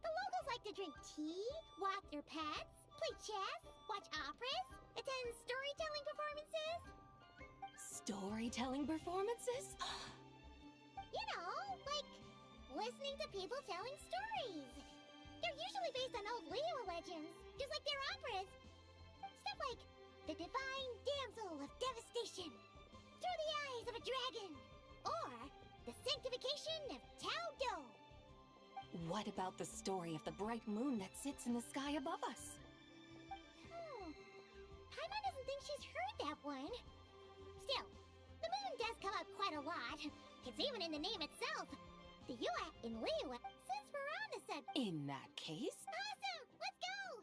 The locals like to drink tea, walk their pets, play chess, watch operas, attend storytelling performances. Storytelling performances? You know, like listening to people telling stories. They're usually based on old Liyue legends, just like their operas. Stuff like The Divine Damsel of Devastation, Through the Eyes of a Dragon, or The Sanctification of Tao Do. What about the story of the bright moon that sits in the sky above us? Paimon doesn't think she's heard that one. Still, the moon does come up quite a lot. It's even in the name itself. The Yue in Liyue. Since we're on the subject. In that case... Awesome! Let's go!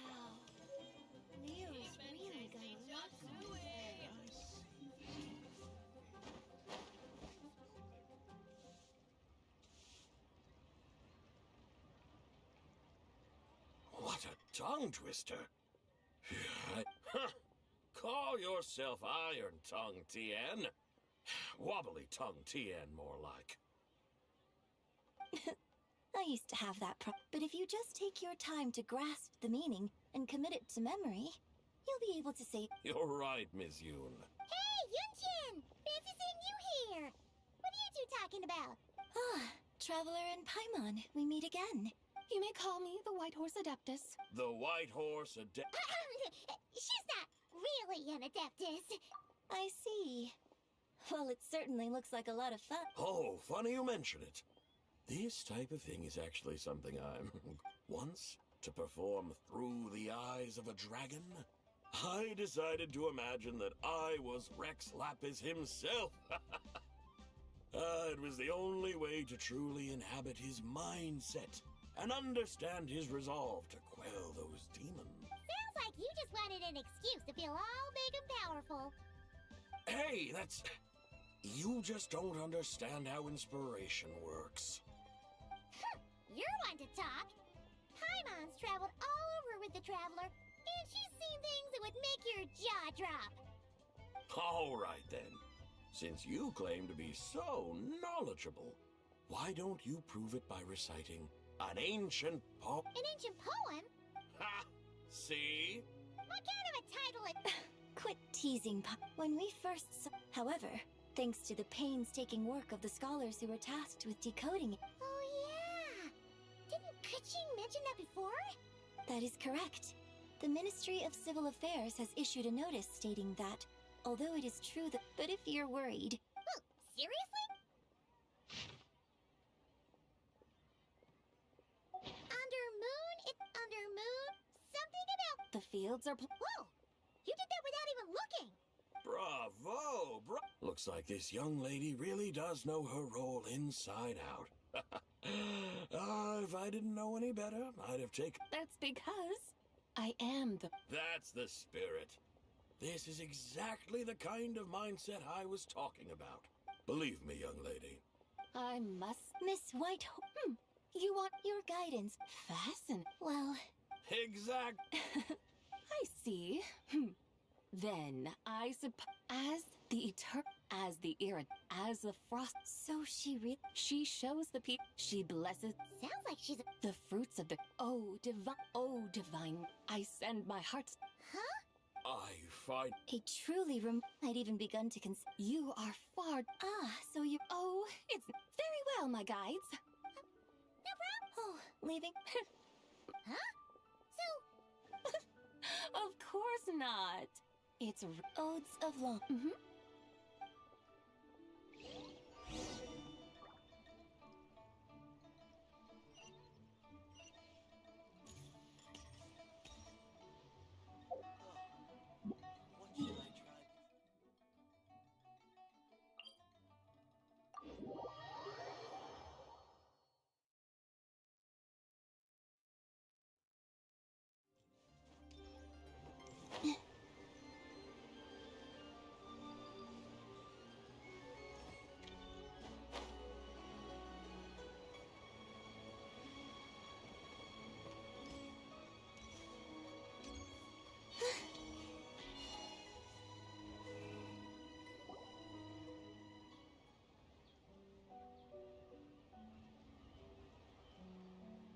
Wow. Leo's really got a lot going What a tongue twister. Call yourself Iron Tongue Tien. Wobbly Tongue Tien, more like. I used to have that but if you just take your time to grasp the meaning and commit it to memory, you'll be able to say... You're right, Miss Yoon. Hey, Yunchin! Fancy seeing you here! What are you two talking about? Ah, Traveler and Paimon, we meet again. You may call me the White Horse Adeptus. The White Horse Adeptus. She's not really an Adeptus. I see. Well, it certainly looks like a lot of fun. Oh, funny you mention it. This type of thing is actually something I'm... Once, to perform Through the Eyes of a Dragon, I decided to imagine that I was Rex Lapis himself. It was the only way to truly inhabit his mindset and understand his resolve to quell those demons. Sounds like you just wanted an excuse to feel all big and powerful. Hey, that's... You just don't understand how inspiration works. You're one to talk. Paimon's traveled all over with the Traveler, and she's seen things that would make your jaw drop. All right, then. Since you claim to be so knowledgeable, why don't you prove it by reciting an ancient poem? An ancient poem? Ha! See? What kind of a title it... Quit teasing, When we first saw... However, thanks to the painstaking work of the scholars who were tasked with decoding it... Oh, yeah! Didn't Keqing mention that before? That is correct. The Ministry of Civil Affairs has issued a notice stating that Although it is true that. But if you're worried. Oh, seriously? Under moon? Something about. The fields are. Whoa! You did that without even looking! Bravo! Looks like this young lady really does know her role inside out. If I didn't know any better, I'd have taken... That's because I am the... That's the spirit. This is exactly the kind of mindset I was talking about. Believe me, young lady. I must... Miss White... You want your guidance. Fasten. Well... Exact... I see. Then I suppose... As the frost... So She shows the people... She blesses... Sounds like she's... The fruits of the... Oh, divine... I send my heart... Huh? I find... A truly I'd even begun to You are far... so you... Oh, it's very well, my guides. No problem. Oh, leaving? Huh? So... Of course not. It's... Odes of Law.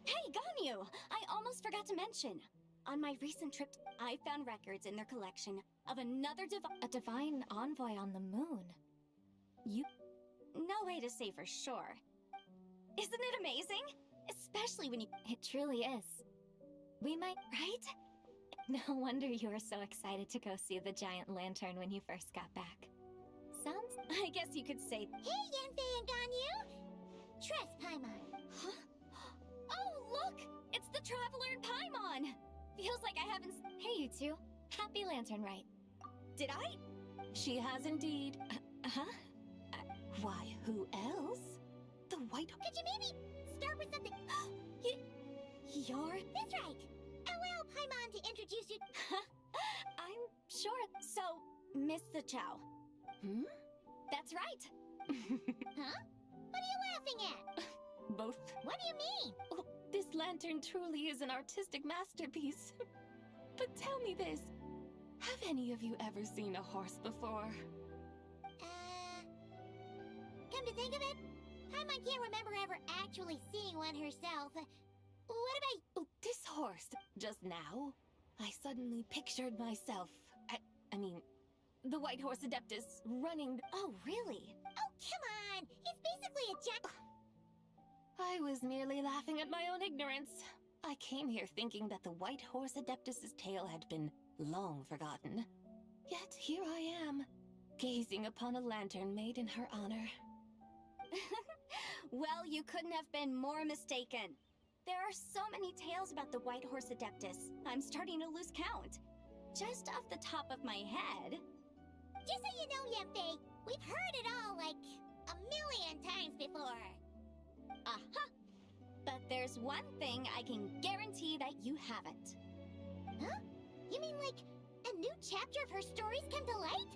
Hey, Ganyu! I almost forgot to mention. On my recent trip, I found records in their collection of another a divine envoy on the moon. No way to say for sure. Isn't it amazing? Especially when you... It truly is. We might... Right? No wonder you were so excited to go see the giant lantern when you first got back. Sounds... I guess you could say... Hey, Yanfei and Ganyu! Tress Paimon. Huh? Oh, look! It's the Traveler and Paimon! Feels like I haven't... Hey, you two. Happy Lantern Rite. Did I? She has indeed. Why, who else? The White... Could you maybe start with something... You're... That's right! Allow Paimon to introduce you... I'm sure... So, Mr. Chow. That's right! Huh? What are you laughing at? Both. What do you mean? Oh, this lantern truly is an artistic masterpiece. But tell me this. Have any of you ever seen a horse before? Come to think of it, Paimon can't remember ever actually seeing one herself. What about... Oh, this horse. Just now, I suddenly pictured myself. I mean, the White Horse Adeptus running... Oh, really? Oh, come on! He's basically a giant... I was merely laughing at my own ignorance. I came here thinking that the White Horse Adeptus's tale had been long forgotten. Yet here I am, gazing upon a lantern made in her honor. Well, you couldn't have been more mistaken. There are so many tales about the White Horse Adeptus, I'm starting to lose count. Just off the top of my head... Just so you know, Yanfei, we've heard it all like a million times before. Aha! But there's one thing I can guarantee that you haven't. Huh? You mean like a new chapter of her stories come to light?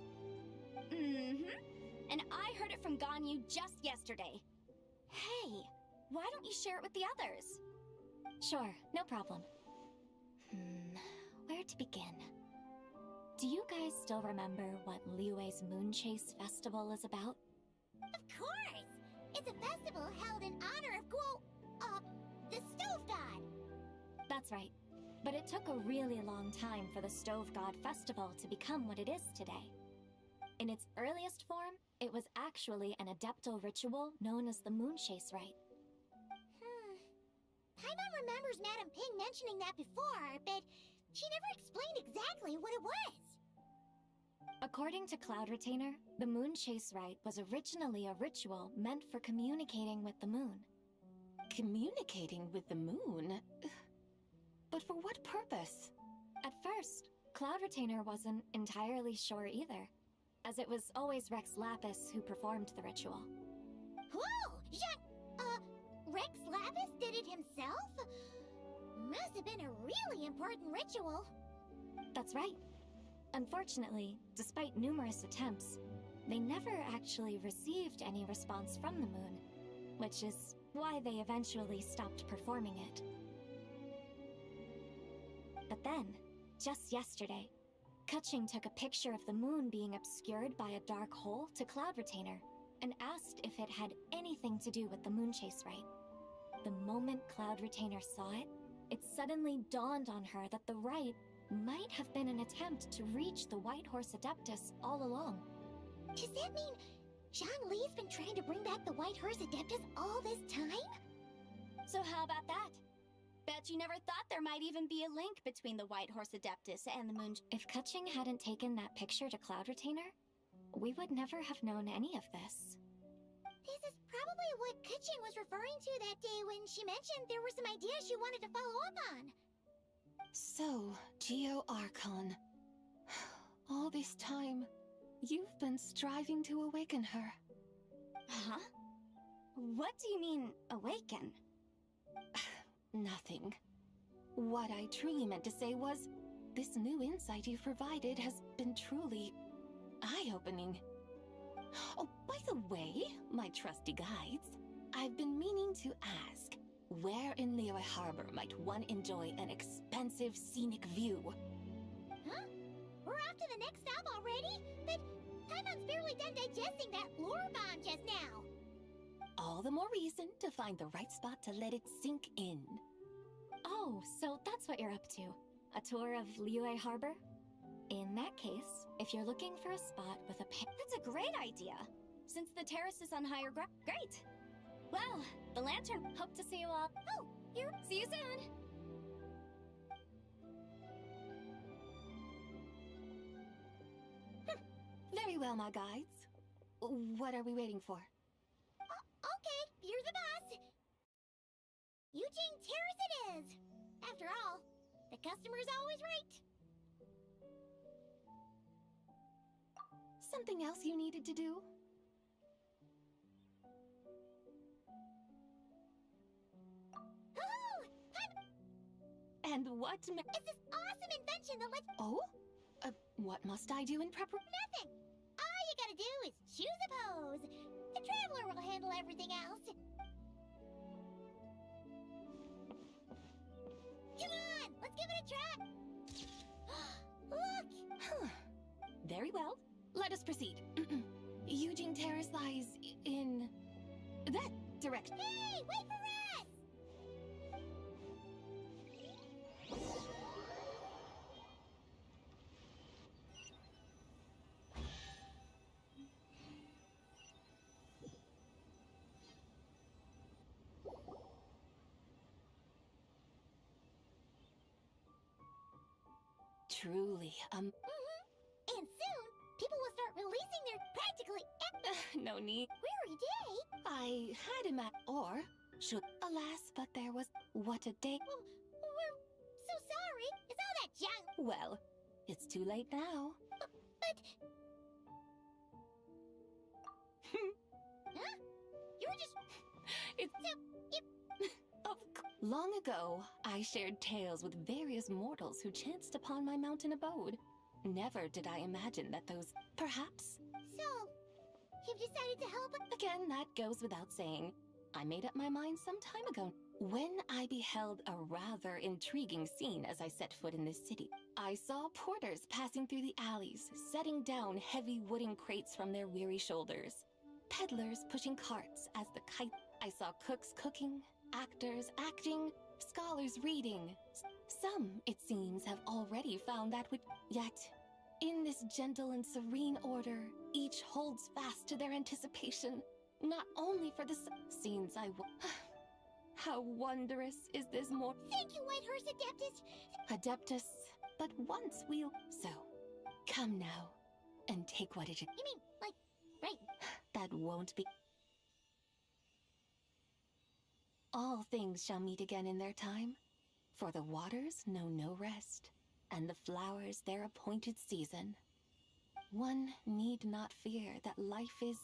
Mm-hmm. And I heard it from Ganyu just yesterday. Hey, why don't you share it with the others? Sure, no problem. Where to begin? Do you guys still remember what Liyue's Moon Chase Festival is about? Of course! It's a festival held in honor of the Stove God! That's right. But it took a really long time for the Stove God Festival to become what it is today. In its earliest form, it was actually an adeptal ritual known as the Moon Chase Rite. Paimon remembers Madame Ping mentioning that before, but she never explained exactly what it was. According to Cloud Retainer, the Moon Chase Rite was originally a ritual meant for communicating with the moon. Communicating with the moon? But for what purpose? At first, Cloud Retainer wasn't entirely sure either, as it was always Rex Lapis who performed the ritual. Whoa! Rex Lapis did it himself? Must have been a really important ritual. That's right. Unfortunately, despite numerous attempts, they never actually received any response from the moon, which is why they eventually stopped performing it. But then, just yesterday, Kutching took a picture of the moon being obscured by a dark hole to Cloud Retainer and asked if it had anything to do with the Moon Chase Rite. The moment Cloud Retainer saw it, it suddenly dawned on her that the rite might have been an attempt to reach the White Horse Adeptus all along. Does that mean Zhongli's been trying to bring back the White Horse Adeptus all this time? So how about that? Bet you never thought there might even be a link between the White Horse Adeptus and the Moon. If Kutching hadn't taken that picture to Cloud Retainer, we would never have known any of this. This is probably what Kutching was referring to that day when she mentioned there were some ideas she wanted to follow up on. So, Geo Archon. All this time, you've been striving to awaken her. Huh? What do you mean, awaken? Nothing. What I truly meant to say was, this new insight you've provided has been truly eye-opening. Oh, by the way, my trusty guides, I've been meaning to ask, where in Liyue Harbor might one enjoy an expensive scenic view? Huh? We're off to the next stop already? But Paimon's barely done digesting that lore bomb just now. All the more reason to find the right spot to let it sink in. Oh, so that's what you're up to. A tour of Liyue Harbor? In that case, if you're looking for a spot with a That's a great idea! Since the terrace is on higher ground. Great! Well, the lantern. Hope to see you all. Oh, here. See you soon! Very well, my guides. What are we waiting for? Okay, you're the boss. Eugene Terrace it is. After all, the customer's always right. Something else you needed to do? Oh, And what it's this awesome invention that lets... Oh? What must I do in preparation? Nothing. All you gotta do is choose a pose. The Traveler will handle everything else. Come on, let's give it a try. Look! Very well. Let us proceed. Eugene Terrace lies in that direction. Hey, wait for us! Truly, And soon, people will start releasing their practically no need. weary day. I had him at, or should, alas, but there was, what a day. We're so sorry. It's all that junk. Well, it's too late now. But... Huh? You were just... It's... Long ago, I shared tales with various mortals who chanced upon my mountain abode. Never did I imagine that those, perhaps... So, you've decided to help... Again, that goes without saying. I made up my mind some time ago. When I beheld a rather intriguing scene as I set foot in this city, I saw porters passing through the alleys, setting down heavy wooden crates from their weary shoulders. Peddlers pushing carts as the kite... I saw cooks cooking, actors acting, scholars reading. Some, it seems, have already found that which... Yet, in this gentle and serene order, each holds fast to their anticipation, not only for the scenes I... How wondrous is this more... Thank you, Whitehorse Adeptus! Adeptus, but once we'll... So, come now. and take what it is. You mean, like, right? That won't be. All things shall meet again in their time, for the waters know no rest, and the flowers their appointed season. One need not fear that life is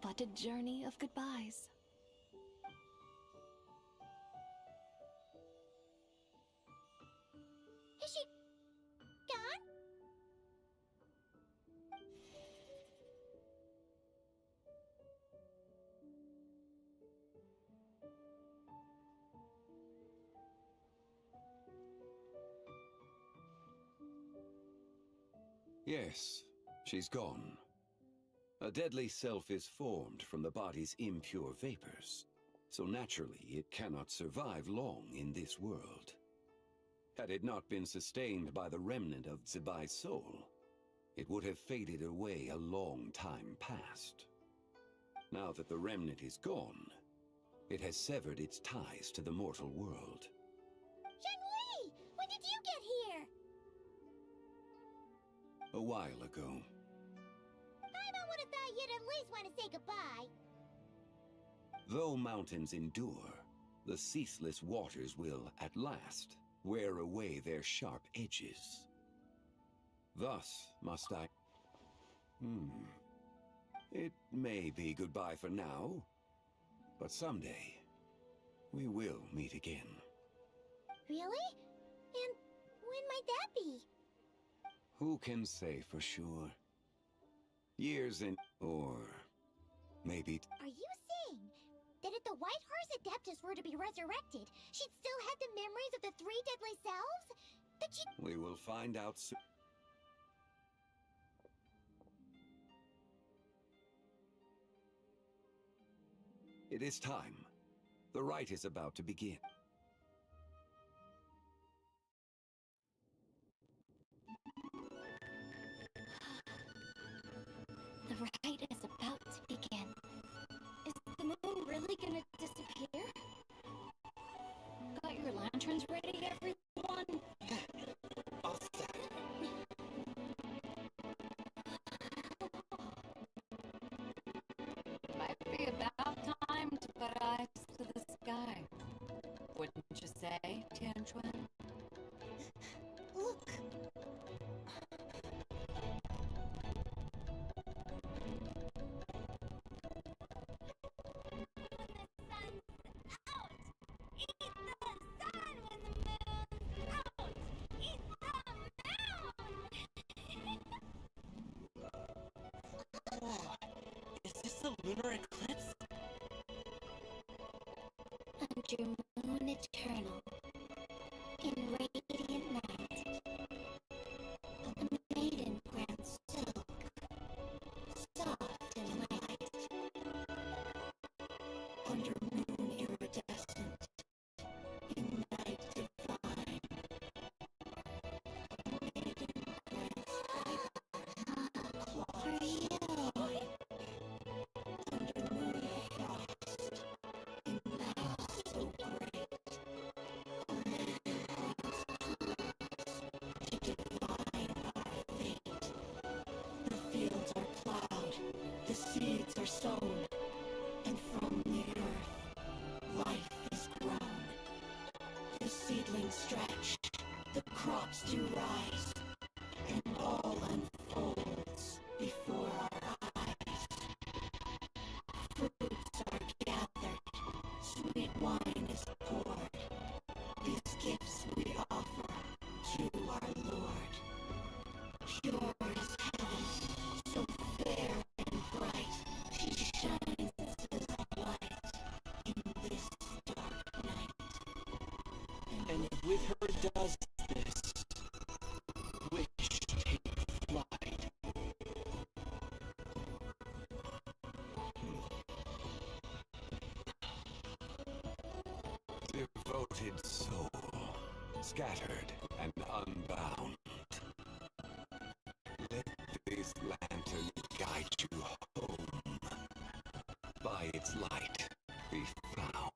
but a journey of goodbyes. Is she gone? Yes, she's gone. A deadly self is formed from the body's impure vapors, so naturally it cannot survive long in this world. Had it not been sustained by the remnant of Zibai's soul, it would have faded away a long time past. Now that the remnant is gone, it has severed its ties to the mortal world. Zhengli! When did you get here? A while ago. I would have thought you'd at least want to say goodbye. Though mountains endure, the ceaseless waters will, at last, wear away their sharp edges. Thus must I... It may be goodbye for now, but someday, we will meet again. Really? And when might that be? Who can say for sure? Years in... or... maybe... Are you saying that if the White Horse Adeptus were to be resurrected, she'd still have the memories of the three deadly selves? That she... We will find out soon. It is time. The rite is about to begin. The rite is about to begin. Is the moon really gonna disappear? Got your lanterns ready, everyone? All set. Might be about time to put eyes to the sky. Wouldn't you say, Tianchuan? Look! Is this a lunar eclipse? Under moon eternal, in radiant night, the maiden grants silk, soft and light. Under moon iridescent, in night divine, maiden grants For you. under moon frost, in night so great. Maiden grants to divine our fate. The fields are plowed, the seeds are sown, and from the earth life is grown. The seedlings stretch, the crops do rise, and all unfolds before our eyes. Fruits are gathered, sweet wine is poured. These gifts we offer to our Lord. Pure as heaven, so fair and bright, she shines as light in this dark night. And with her does this wish take flight. Devoted soul, scattered and unbound. Let this lantern guide you home. By its light, be found.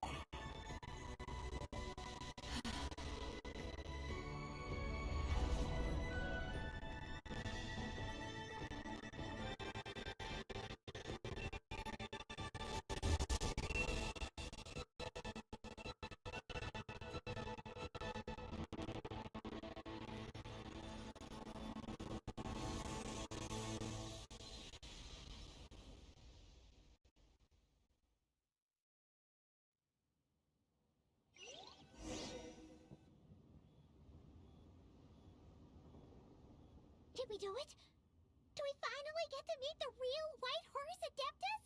Did we do it? Do we finally get to meet the real White Horse Adeptus?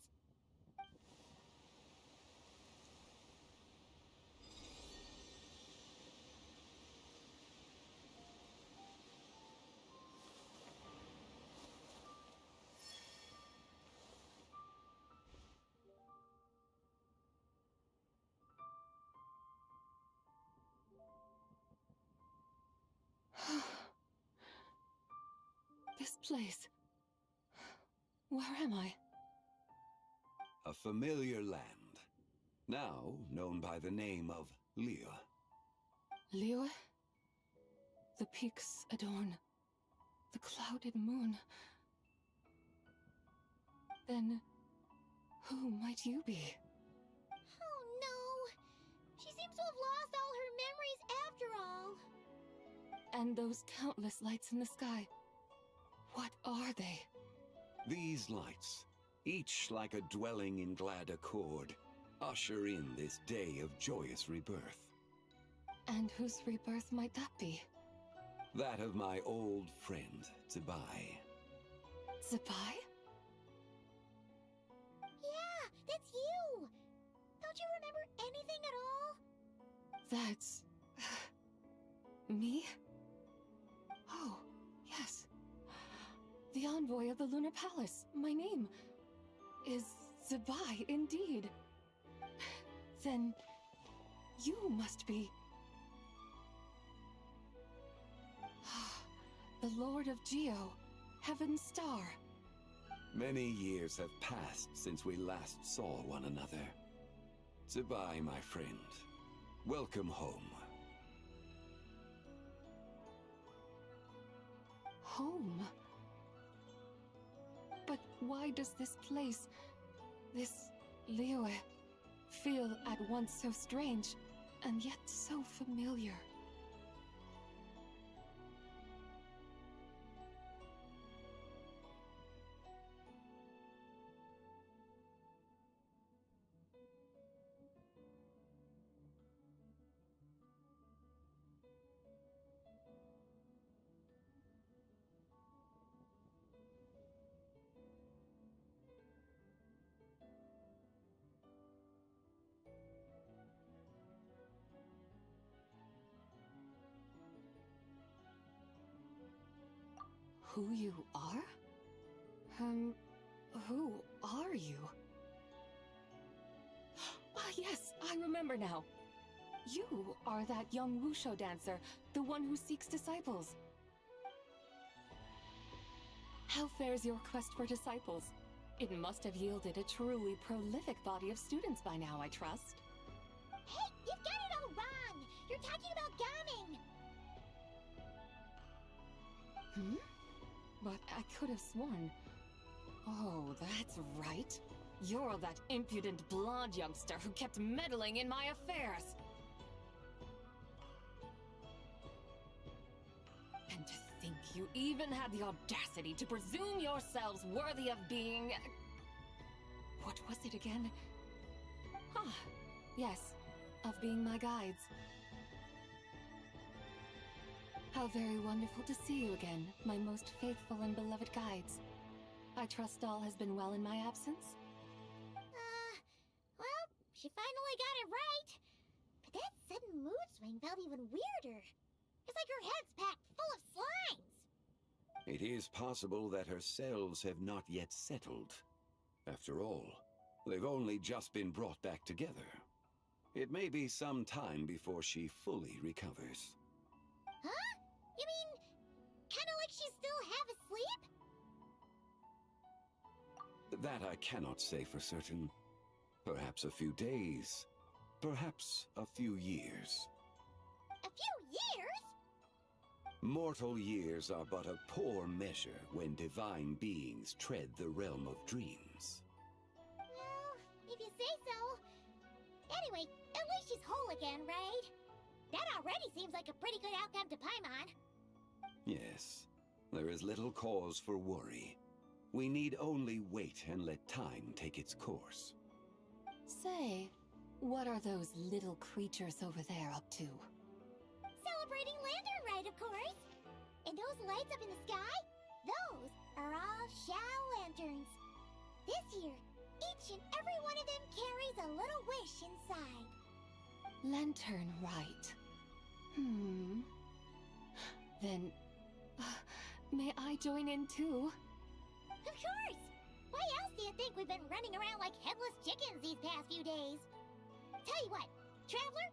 This place. Where am I? A familiar land, now known by the name of Liyue. Liyue? The peaks adorn the clouded moon. Then, who might you be? Oh no! She seems to have lost all her memories after all. And those countless lights in the sky. What are they? These lights, each like a dwelling in glad accord, usher in this day of joyous rebirth. And whose rebirth might that be? That of my old friend, Teyvat. Teyvat? Yeah, that's you! Don't you remember anything at all? That's... me? Oh, yes. The envoy of the Lunar Palace. My name is Teyvat, indeed. Then you must be... the Lord of Geo, Heaven's Star. Many years have passed since we last saw one another. Teyvat, my friend. Welcome home. Home? But why does this place, this Liyue, feel at once so strange, and yet so familiar? Who you are? Who are you? Ah, yes, I remember now. You are that young Wushu dancer, the one who seeks disciples. How fares your quest for disciples? It must have yielded a truly prolific body of students by now, I trust. Hey, you've got it all wrong! You're talking about Gaming! Hmm? But I could have sworn... Oh, that's right. You're that impudent blonde youngster who kept meddling in my affairs! And to think you even had the audacity to presume yourselves worthy of being... What was it again? Ah, yes, of being my guides. How very wonderful to see you again, my most faithful and beloved guides. I trust all has been well in my absence? Well, she finally got it right. But that sudden mood swing felt even weirder. It's like her head's packed full of slimes. It is possible that her cells have not yet settled. After all, they've only just been brought back together. It may be some time before she fully recovers. Huh? You mean, kinda like she's still half asleep? That I cannot say for certain. Perhaps a few days. Perhaps a few years. A few years? Mortal years are but a poor measure when divine beings tread the realm of dreams. Well, if you say so. Anyway, at least she's whole again, right? That already seems like a pretty good outcome to Paimon. Yes, there is little cause for worry. We need only wait and let time take its course. Say, what are those little creatures over there up to? Celebrating Lantern Rite, of course. And those lights up in the sky? Those are all Xiao lanterns. This year, each and every one of them carries a little wish inside. Lantern right. Then, may I join in too? Of course! Why else do you think we've been running around like headless chickens these past few days? Tell you what, Traveler,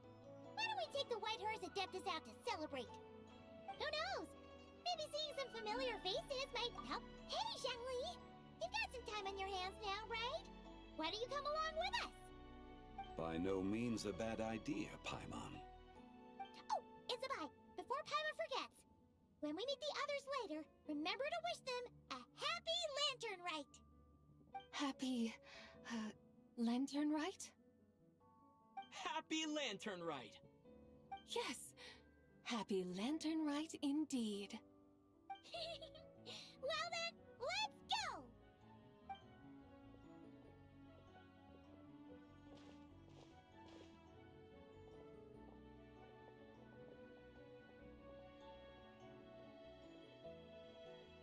why don't we take the White Horse Adeptus out to celebrate? Who knows? Maybe seeing some familiar faces might help. Hey, Zhangli! You've got some time on your hands now, right? Why don't you come along with us? By no means a bad idea, Paimon. Oh, Isabelle, before Paimon forgets, when we meet the others later, remember to wish them a happy lantern rite. Happy, lantern right? Happy Lantern Rite! Yes, happy lantern right indeed. Well then, let's go!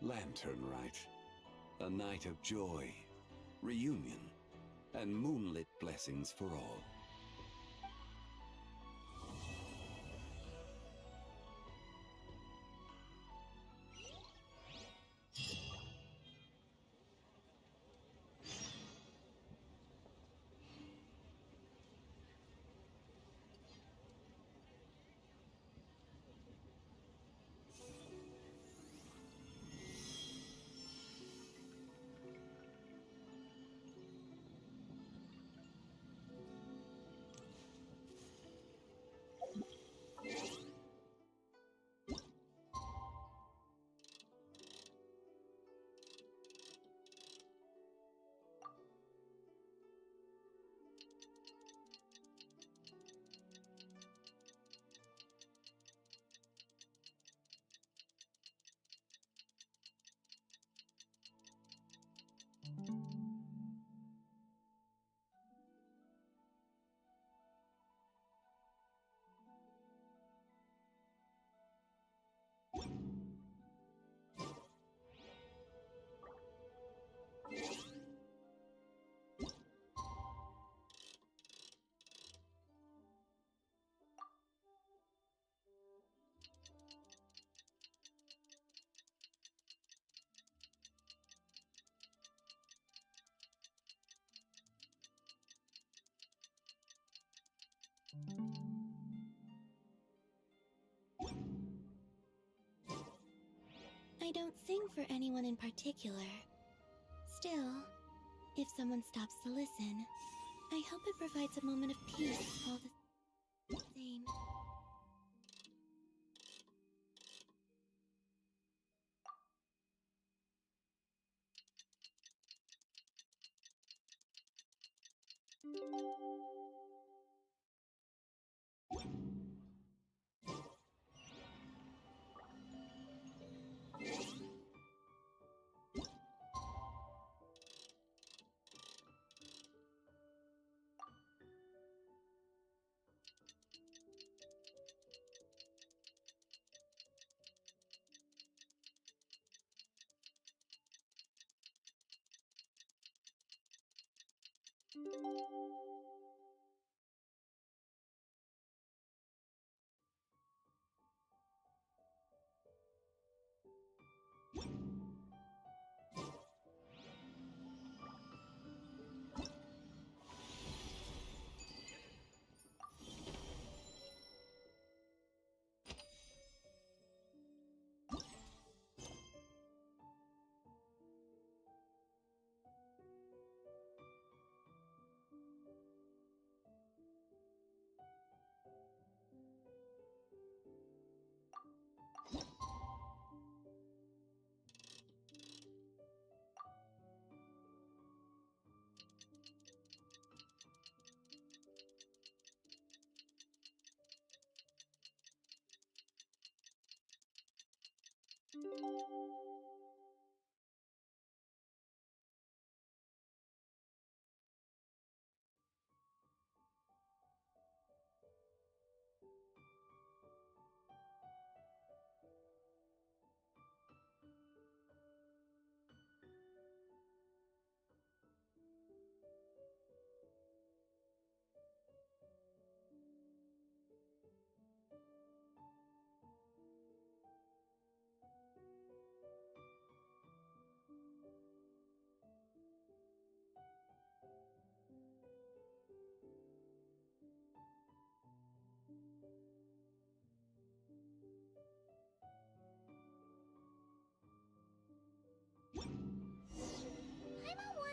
Lantern Rite. A night of joy, reunion, and moonlit blessings for all. I don't sing for anyone in particular. Still, if someone stops to listen, I hope it provides a moment of peace all the same.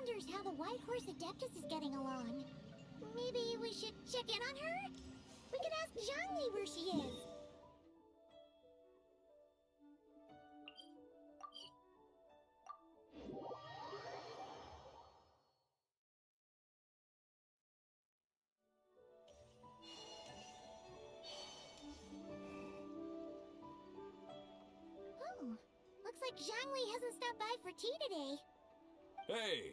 wonders how the White Horse Adeptus is getting along. Maybe we should check in on her? We could ask Zhangli where she is. Oh, looks like Zhangli hasn't stopped by for tea today. Hey,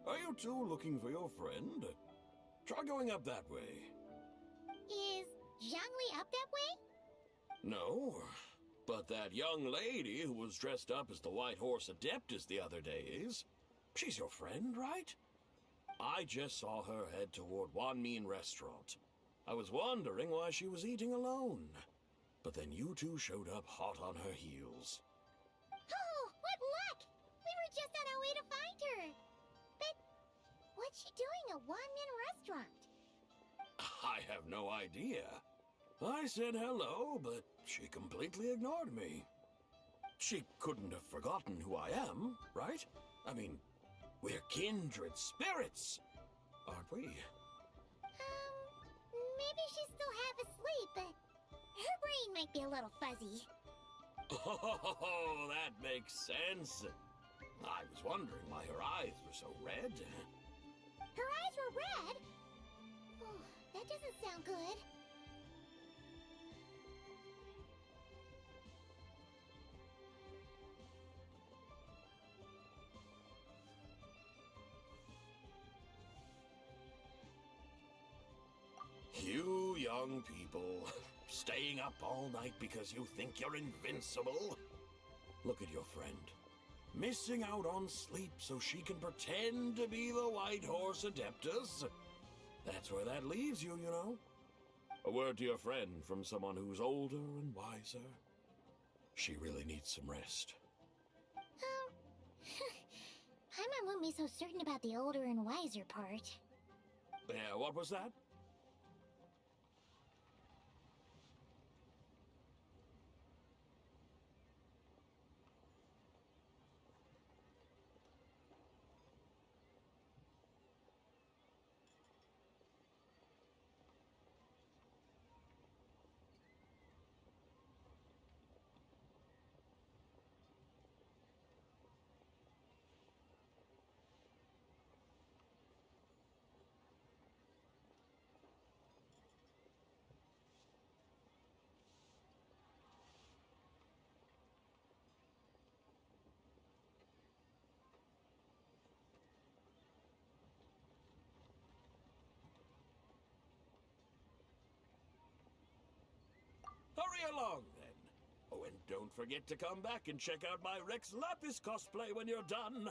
are you two looking for your friend? Try going up that way. Is Zhangli up that way? No, but that young lady who was dressed up as the White Horse Adeptus the other day is. She's your friend, right? I just saw her head toward Wanmin Restaurant. I was wondering why she was eating alone. But then you two showed up hot on her heels. Oh, what luck! We were just on our way to find her. But what's she doing at Wanmin Restaurant? I have no idea. I said hello, but she completely ignored me. She couldn't have forgotten who I am, right? I mean, we're kindred spirits, aren't we? Maybe she's still half asleep, but her brain might be a little fuzzy. Oh, that makes sense. I was wondering why her eyes were so red. Her eyes were red? Oh, that doesn't sound good. You young people, staying up all night because you think you're invincible? Look at your friend, missing out on sleep so she can pretend to be the White Horse Adeptus. That's where that leaves you, you know. A word to your friend from someone who's older and wiser. She really needs some rest. Paimon won't be so certain about the older and wiser part. Yeah, what was that? Hurry along, then. Oh, and don't forget to come back and check out my Rex Lapis cosplay when you're done.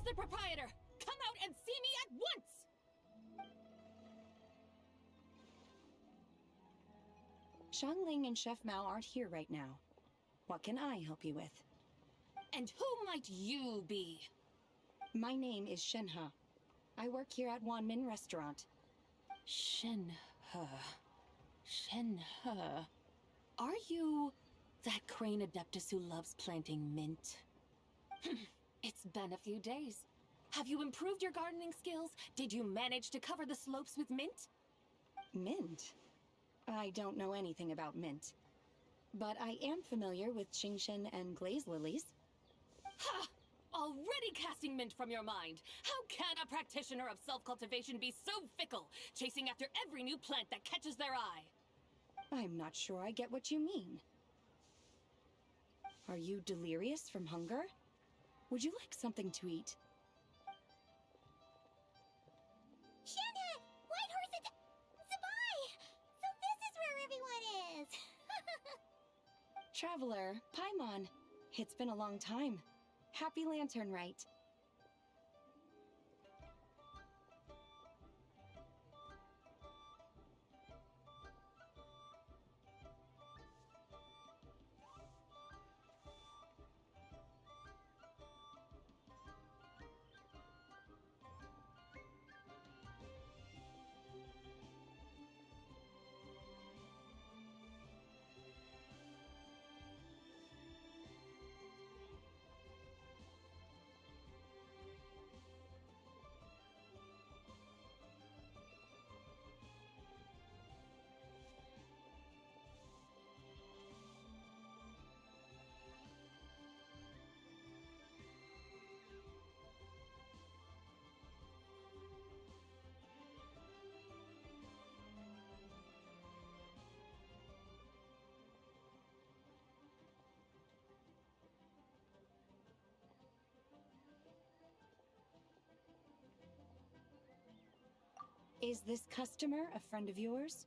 the proprietor? Come out and see me at once! Xiangling and Chef Mao aren't here right now. What can I help you with? And who might you be? My name is Shenhe. I work here at Wanmin Restaurant. Shenhe. Shenhe. Are you that crane adeptus who loves planting mint? It's been a few days. Have you improved your gardening skills? Did you manage to cover the slopes with mint? Mint? I don't know anything about mint. But I am familiar with Qingshen and glaze lilies. Ha! Already casting mint from your mind. How can a practitioner of self-cultivation be so fickle, chasing after every new plant that catches their eye? I'm not sure I get what you mean. Are you delirious from hunger? Would you like something to eat? Shenhe! White Horse and Zabai! So this is where everyone is! Traveler, Paimon. It's been a long time. Happy Lantern Rite. Is this customer a friend of yours?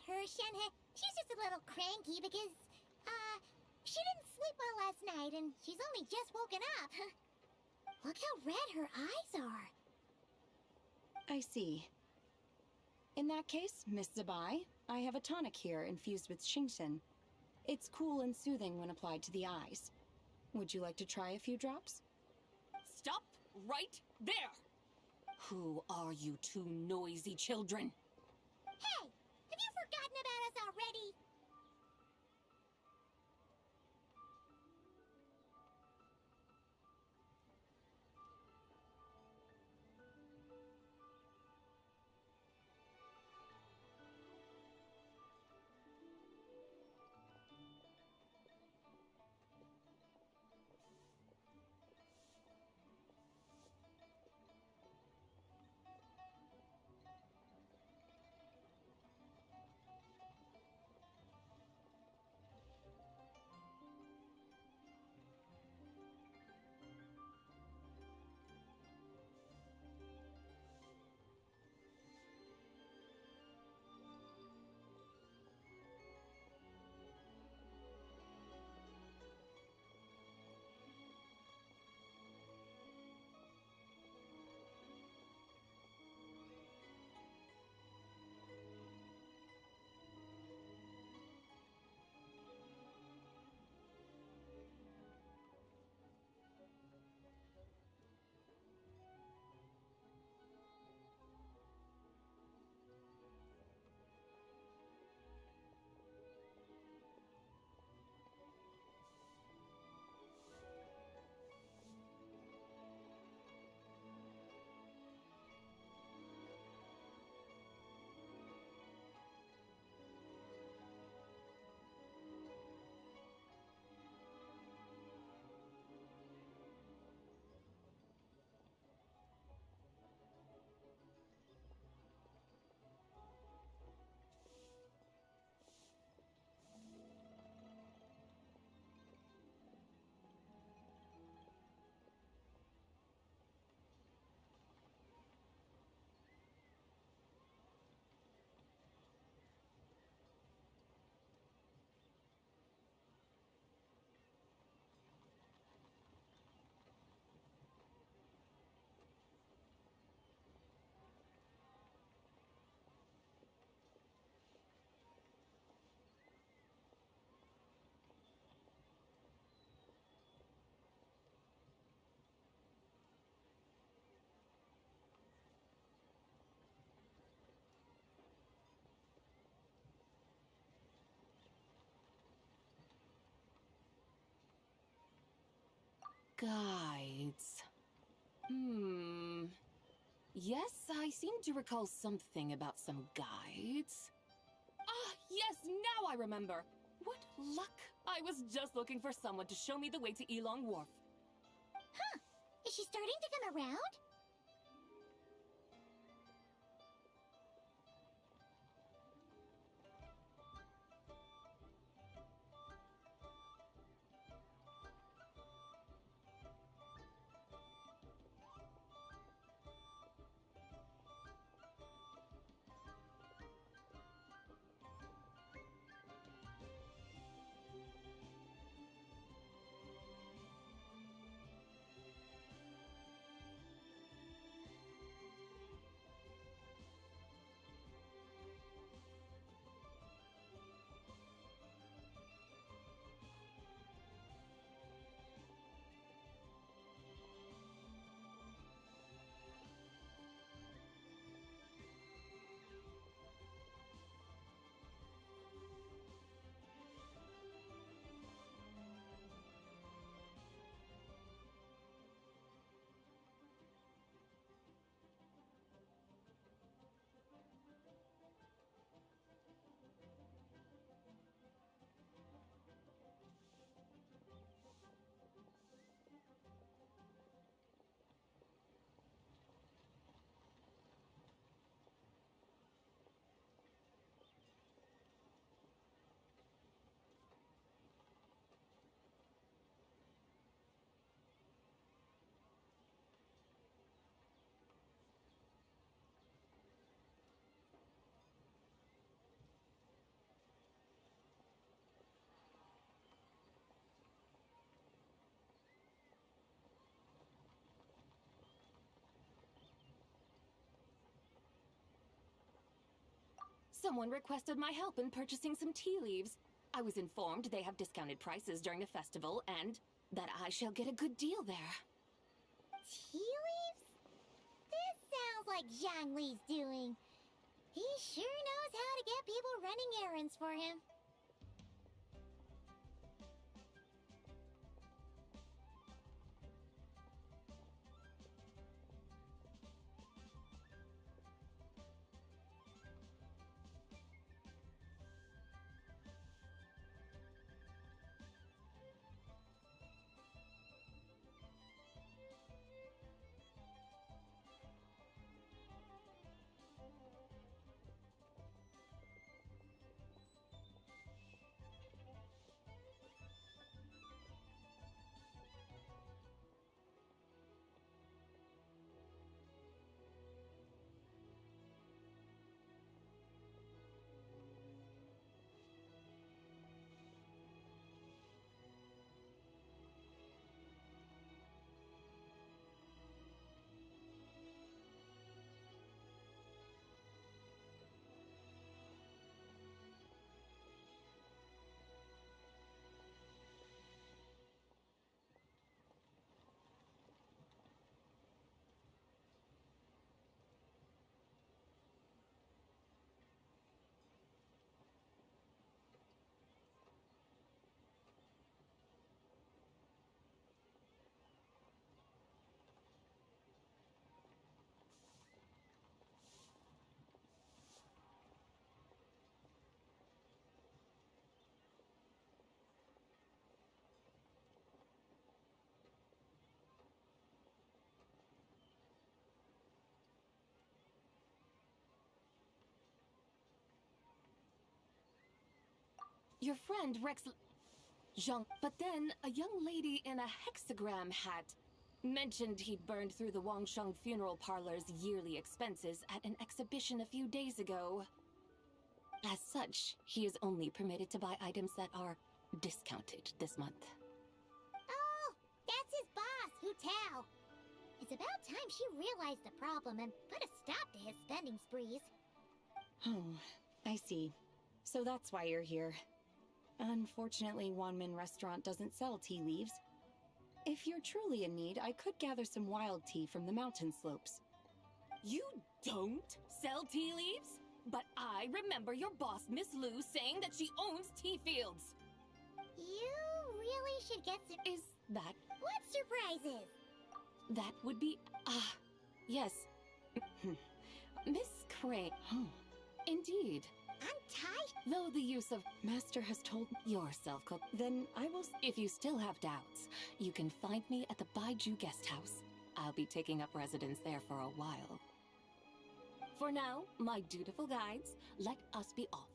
Her, Shenhe. She's just a little cranky because, she didn't sleep well last night and she's only just woken up. Look how red her eyes are. I see. In that case, Miss Zabai, I have a tonic here infused with Qingshen. It's cool and soothing when applied to the eyes. Would you like to try a few drops? Stop right there! Who are you two noisy children? Hey, have you forgotten about us already? Guides. Yes, I seem to recall something about some guides. Ah, yes, now I remember. What luck! I was just looking for someone to show me the way to Elong Wharf. Huh. Is she starting to come around? Someone requested my help in purchasing some tea leaves. I was informed they have discounted prices during the festival, and that I shall get a good deal there. Tea leaves? This sounds like Zhongli's doing. He sure knows how to get people running errands for him. Your friend Rex Jean, but then a young lady in a hexagram hat mentioned he'd burned through the Wangsheng funeral parlor's yearly expenses at an exhibition a few days ago. As such, he is only permitted to buy items that are discounted this month. Oh, that's his boss, Hu Tao. It's about time she realized the problem and put a stop to his spending sprees. Oh, I see. So that's why you're here. Unfortunately, Wanmin Restaurant doesn't sell tea leaves. If you're truly in need, I could gather some wild tea from the mountain slopes. You don't sell tea leaves? But I remember your boss, Miss Lu, saying that she owns tea fields. You really should get some... Is that... What surprises? That would be... yes. Miss Crane. Indeed. Untie? Though the use of... Master has told yourself, then I will... If you still have doubts, you can find me at the Baiju Guest House. I'll be taking up residence there for a while. For now, my dutiful guides, let us be off.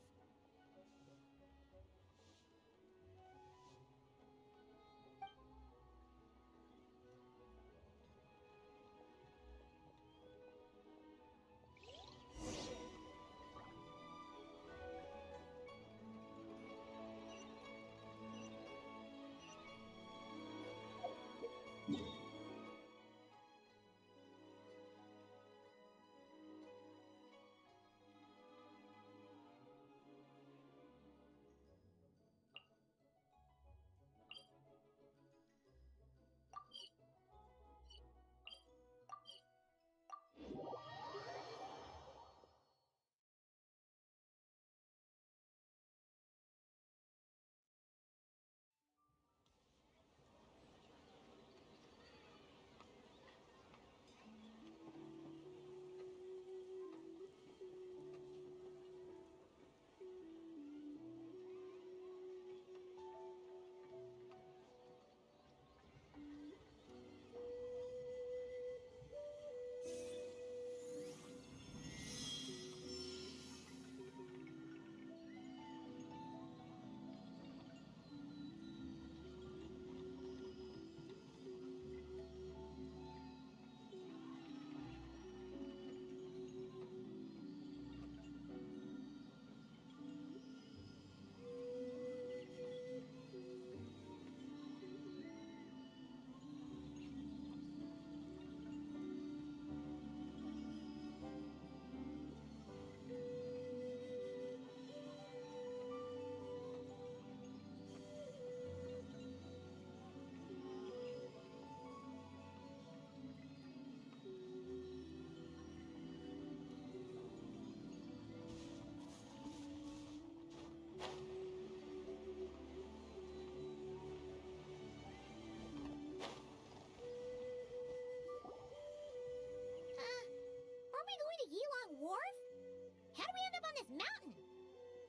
this mountain.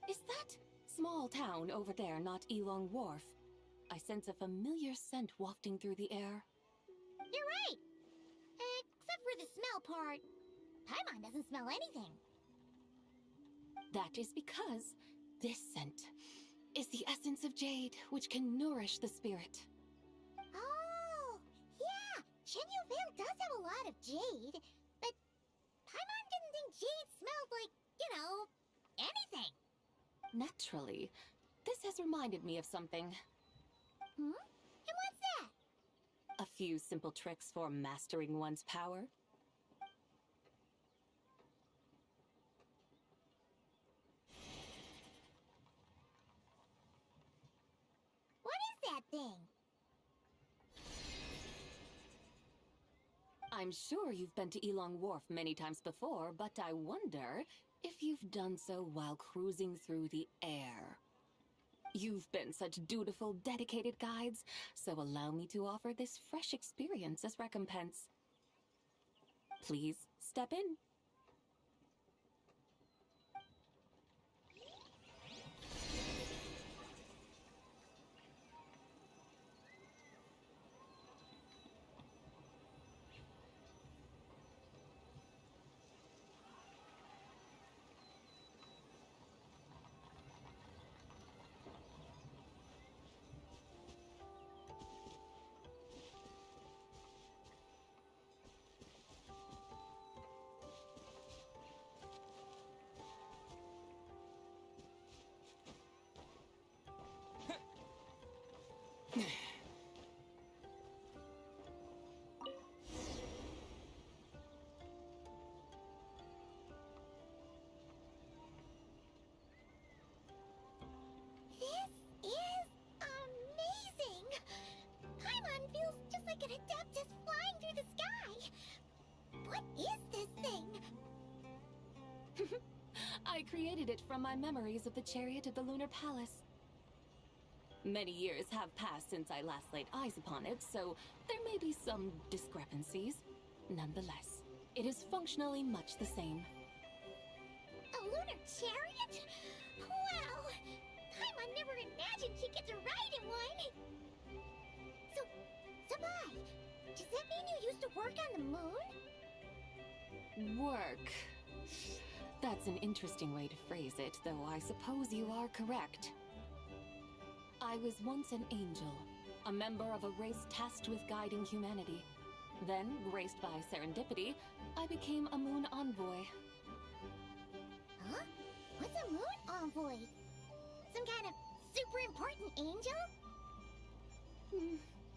Is that small town over there not Elong Wharf? I sense a familiar scent wafting through the air. You're right. Except for the smell part. Paimon doesn't smell anything. That is because this scent is the essence of jade, which can nourish the spirit. Oh, yeah. Vale does have a lot of jade, but Paimon didn't think jade smelled like, anything. Naturally, this has reminded me of something. Hmm? And what's that? A few simple tricks for mastering one's power. What is that thing? I'm sure you've been to Elong Wharf many times before, but I wonder if you've done so while cruising through the air. You've been such dutiful, dedicated guides, so allow me to offer this fresh experience as recompense. Please step in. This is amazing! Paimon feels just like an Adeptus flying through the sky. What is this thing? I created it from my memories of the chariot of the Lunar Palace. Many years have passed since I last laid eyes upon it, so there may be some discrepancies. Nonetheless, it is functionally much the same. A lunar chariot? Wow! Paimon never imagined she'd get to ride in one! So, Sabai, does that mean you used to work on the moon? Work. That's an interesting way to phrase it, though I suppose you are correct. I was once an angel, a member of a race tasked with guiding humanity. Then, graced by serendipity, I became a moon envoy. Huh? What's a moon envoy? Some kind of super important angel?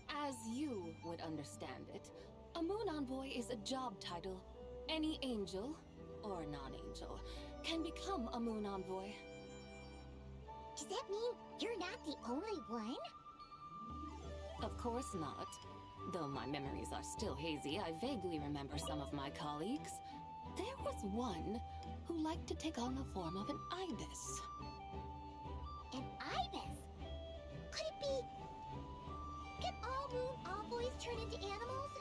As you would understand it, a moon envoy is a job title. Any angel, or non-angel, can become a moon envoy. Does that mean you're not the only one? Of course not. Though my memories are still hazy, I vaguely remember some of my colleagues. There was one who liked to take on the form of an ibis. An ibis? Could it be... Can all moon envoys turn into animals?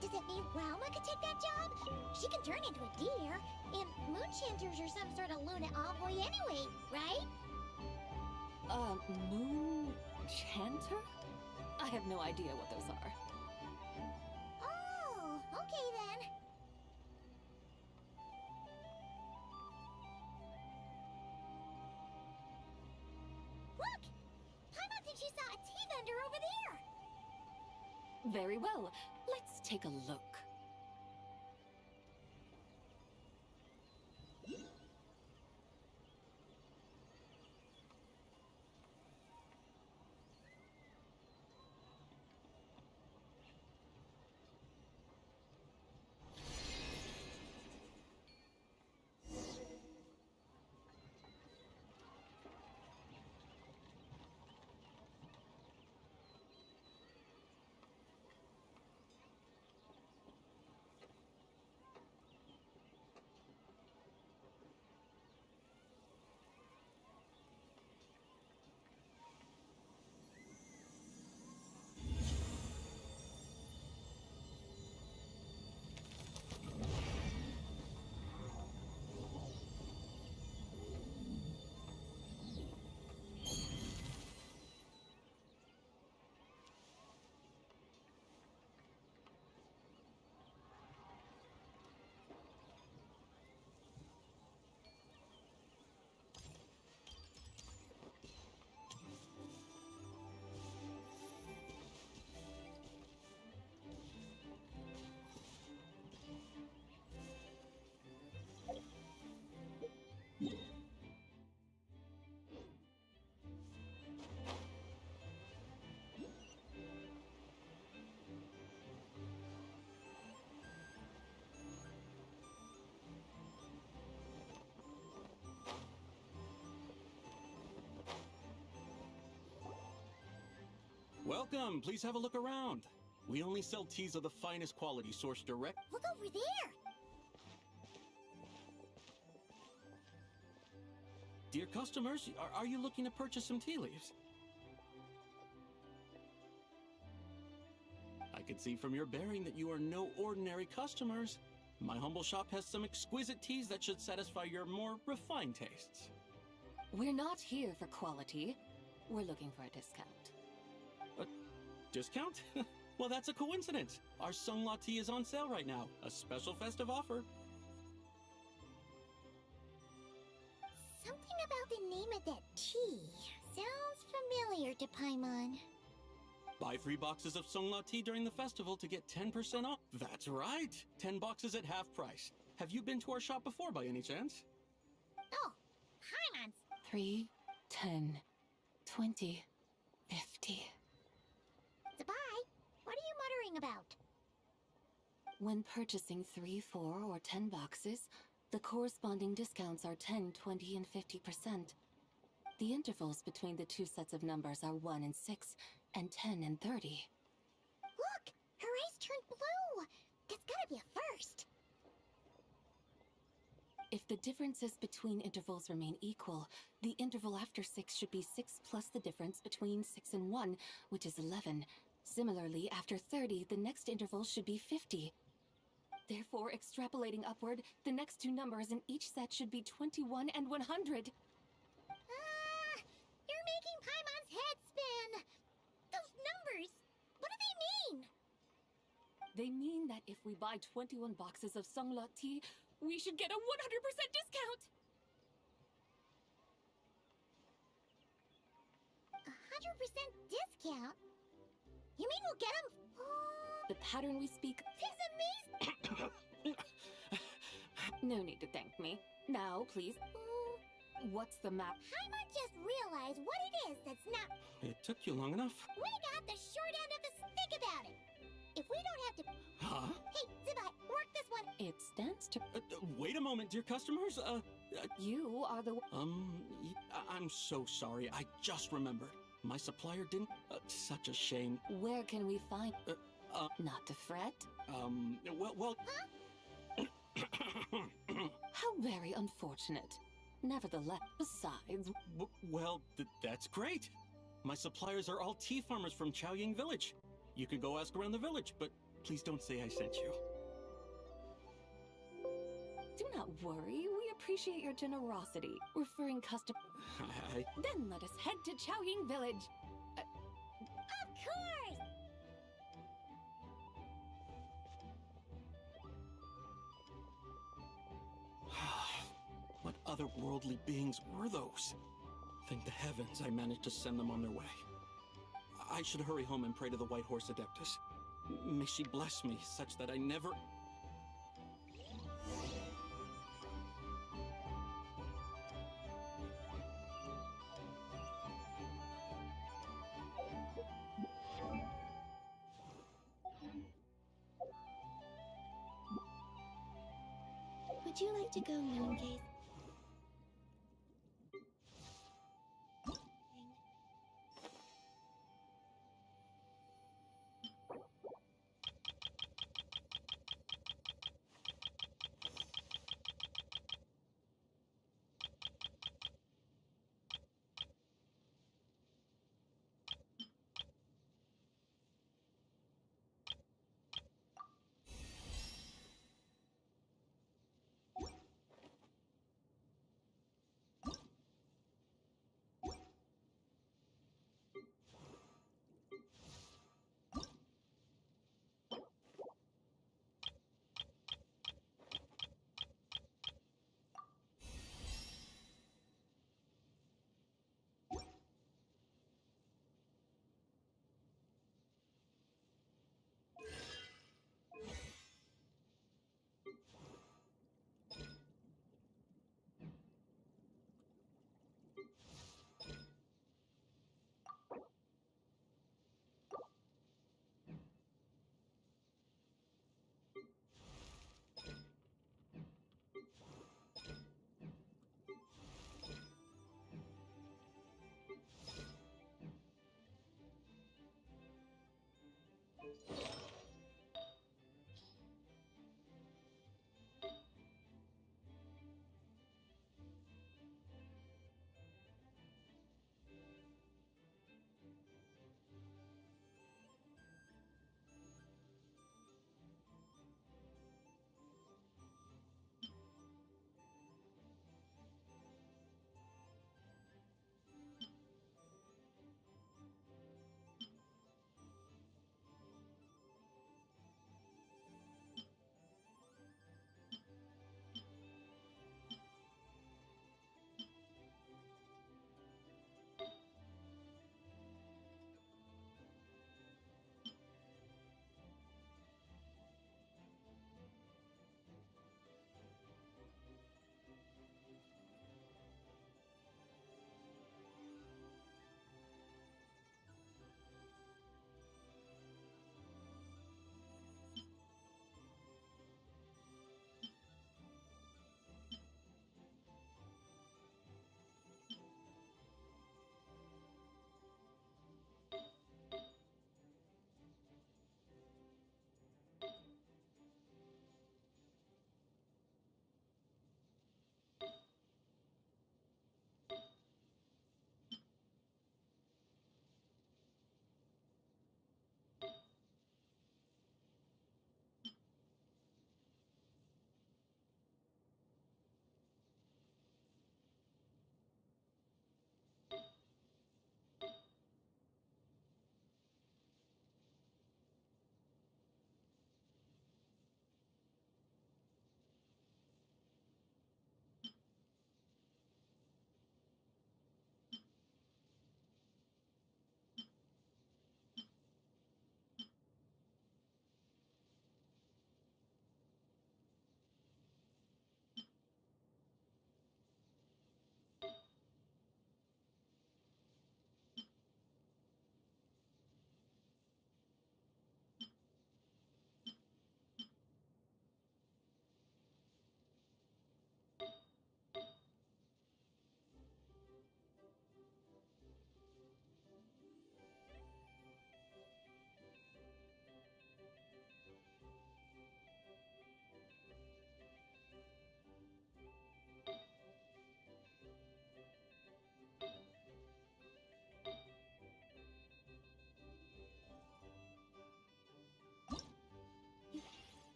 Does it mean Rauma could take that job? She can turn into a deer, and moon chanters are some sort of Luna envoy anyway, right? Moon chanter? I have no idea what those are. Oh, okay then. Look! Paimon thinks she saw a tea vendor over there! Very well. Let's take a look. Welcome. Please have a look around. We only sell teas of the finest quality, sourced direct. Look over there! Dear customers, are you looking to purchase some tea leaves? I can see from your bearing that you are no ordinary customers. My humble shop has some exquisite teas that should satisfy your more refined tastes. We're not here for quality. We're looking for a discount. A discount? Well, that's a coincidence. Our Sungla tea is on sale right now. A special festive offer. Something about the name of that tea sounds familiar to Paimon. Buy 3 boxes of Sungla tea during the festival to get 10% off. That's right. 10 boxes at half price. Have you been to our shop before by any chance? Oh, Paimon's. 3, 10, 20, 50. Zabai, what are you muttering about? When purchasing 3, 4, or 10 boxes, the corresponding discounts are 10, 20, and 50%. The intervals between the two sets of numbers are 1 and 6, and 10 and 30. Look! Her eyes turned blue! That's gotta be a first! If the differences between intervals remain equal, the interval after 6 should be 6 plus the difference between 6 and 1, which is 11. Similarly, after 30, the next interval should be 50. Therefore, extrapolating upward, the next two numbers in each set should be 21 and 100. You're making Paimon's head spin! Those numbers, what do they mean? They mean that if we buy 21 boxes of Sungla tea, we should get a 100% discount! 100% discount? You mean we'll get them? The pattern we speak... He's amazing! No need to thank me. Now, please. What's the map? Paimon just realized what it is that's not... It took you long enough. We got the short end of the stick about it! If we don't have to... Huh? Hey, Zabai, work this one! It stands to... Wait a moment, dear customers. You are the... I'm so sorry. I just remembered. My supplier didn't... such a shame. Where can we find... Not to fret? Well... Huh? How very unfortunate. Nevertheless, besides... Well, that's great. My suppliers are all tea farmers from Chaoying Village. You can go ask around the village, but please don't say I sent you. Do not worry, we appreciate your generosity. Referring custom... Then let us head to Chaoying Village. Of course! What otherworldly beings were those? Thank the heavens I managed to send them on their way. I should hurry home and pray to the White Horse Adeptus. May she bless me such that I never... Would you like to go moon gaze?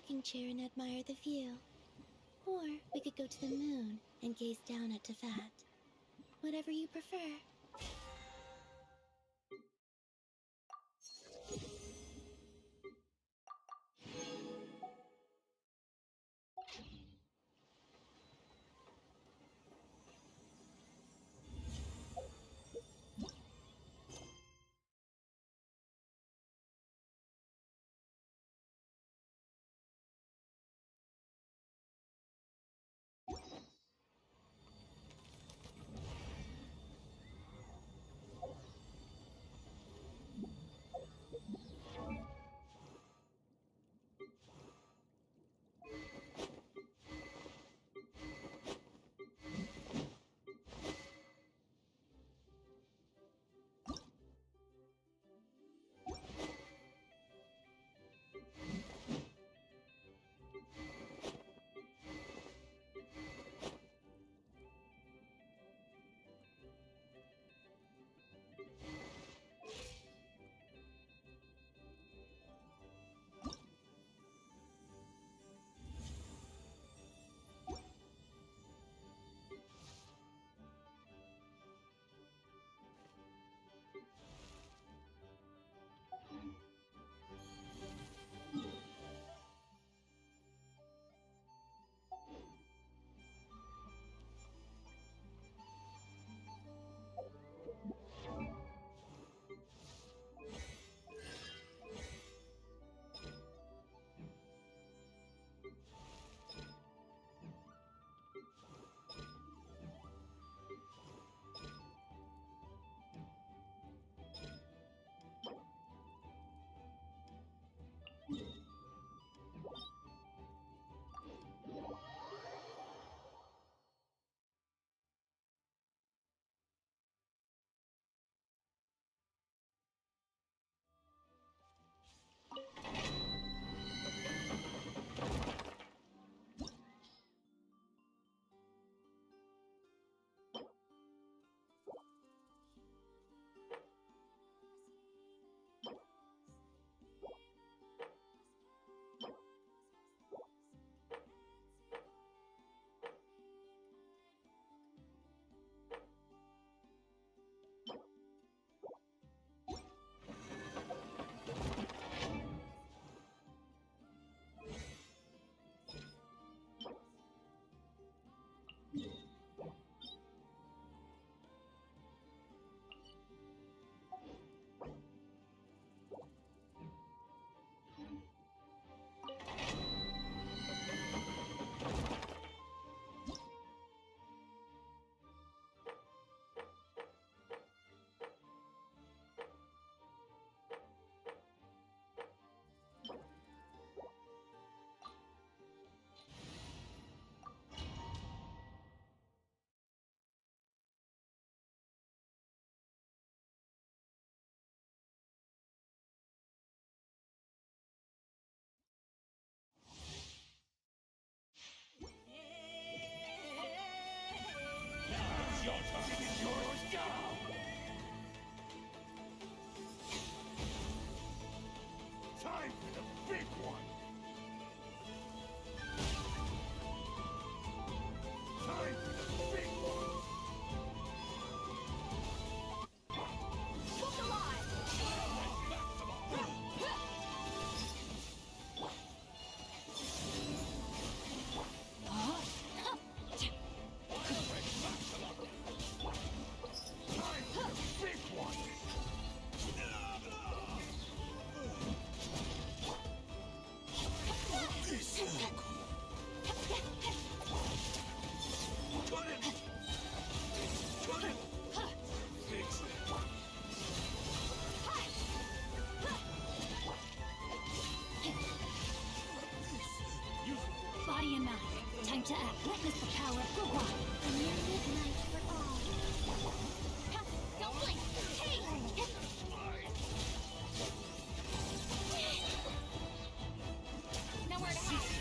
rocking chair and admire the view. Or we could go to the moon and gaze down at Teyvat. Whatever you prefer. Body and mind. Time to act. Witness the power of Gugwa. A near midnight for all. Ha! Don't blink! Hey! Nowhere to hide.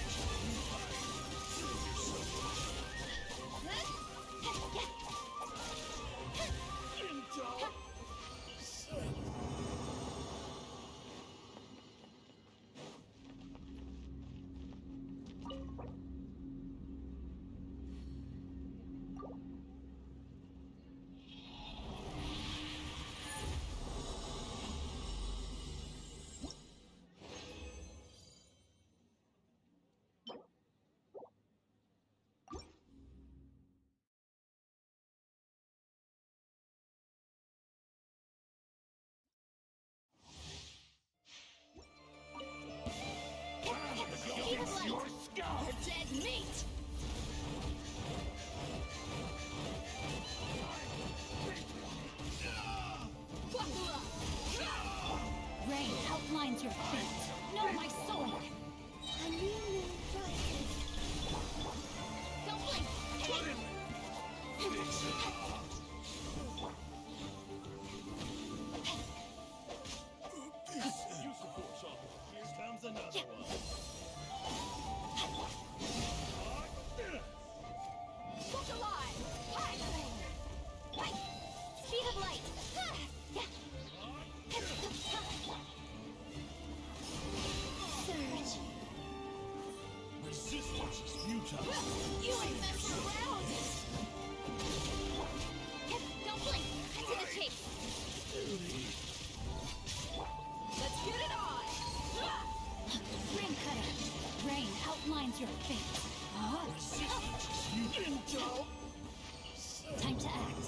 Time to act.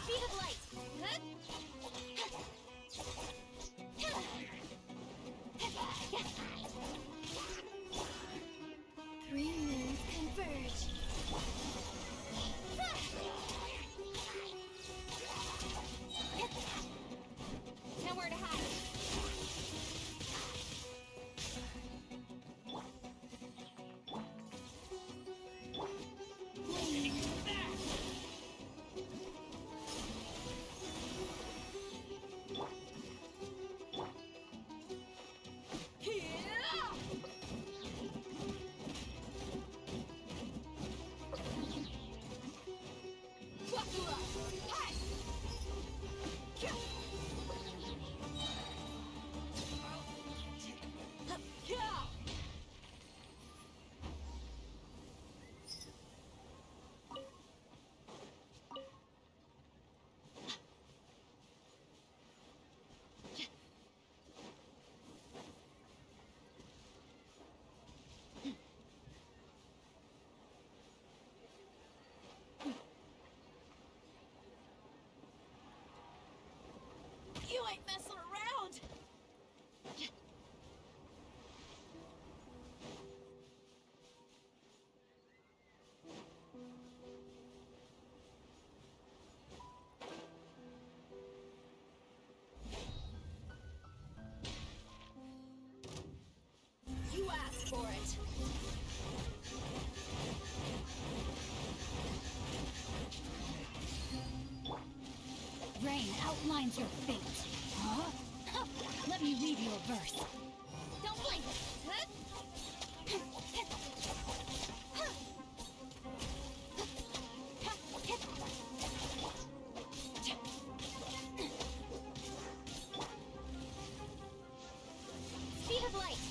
Speed of light! Three moons converge. Nowhere to hide. You ain't messing around! You asked for it! Rain outlines your fate. Huh? Let me read you a verse. Don't blink! Speed of light!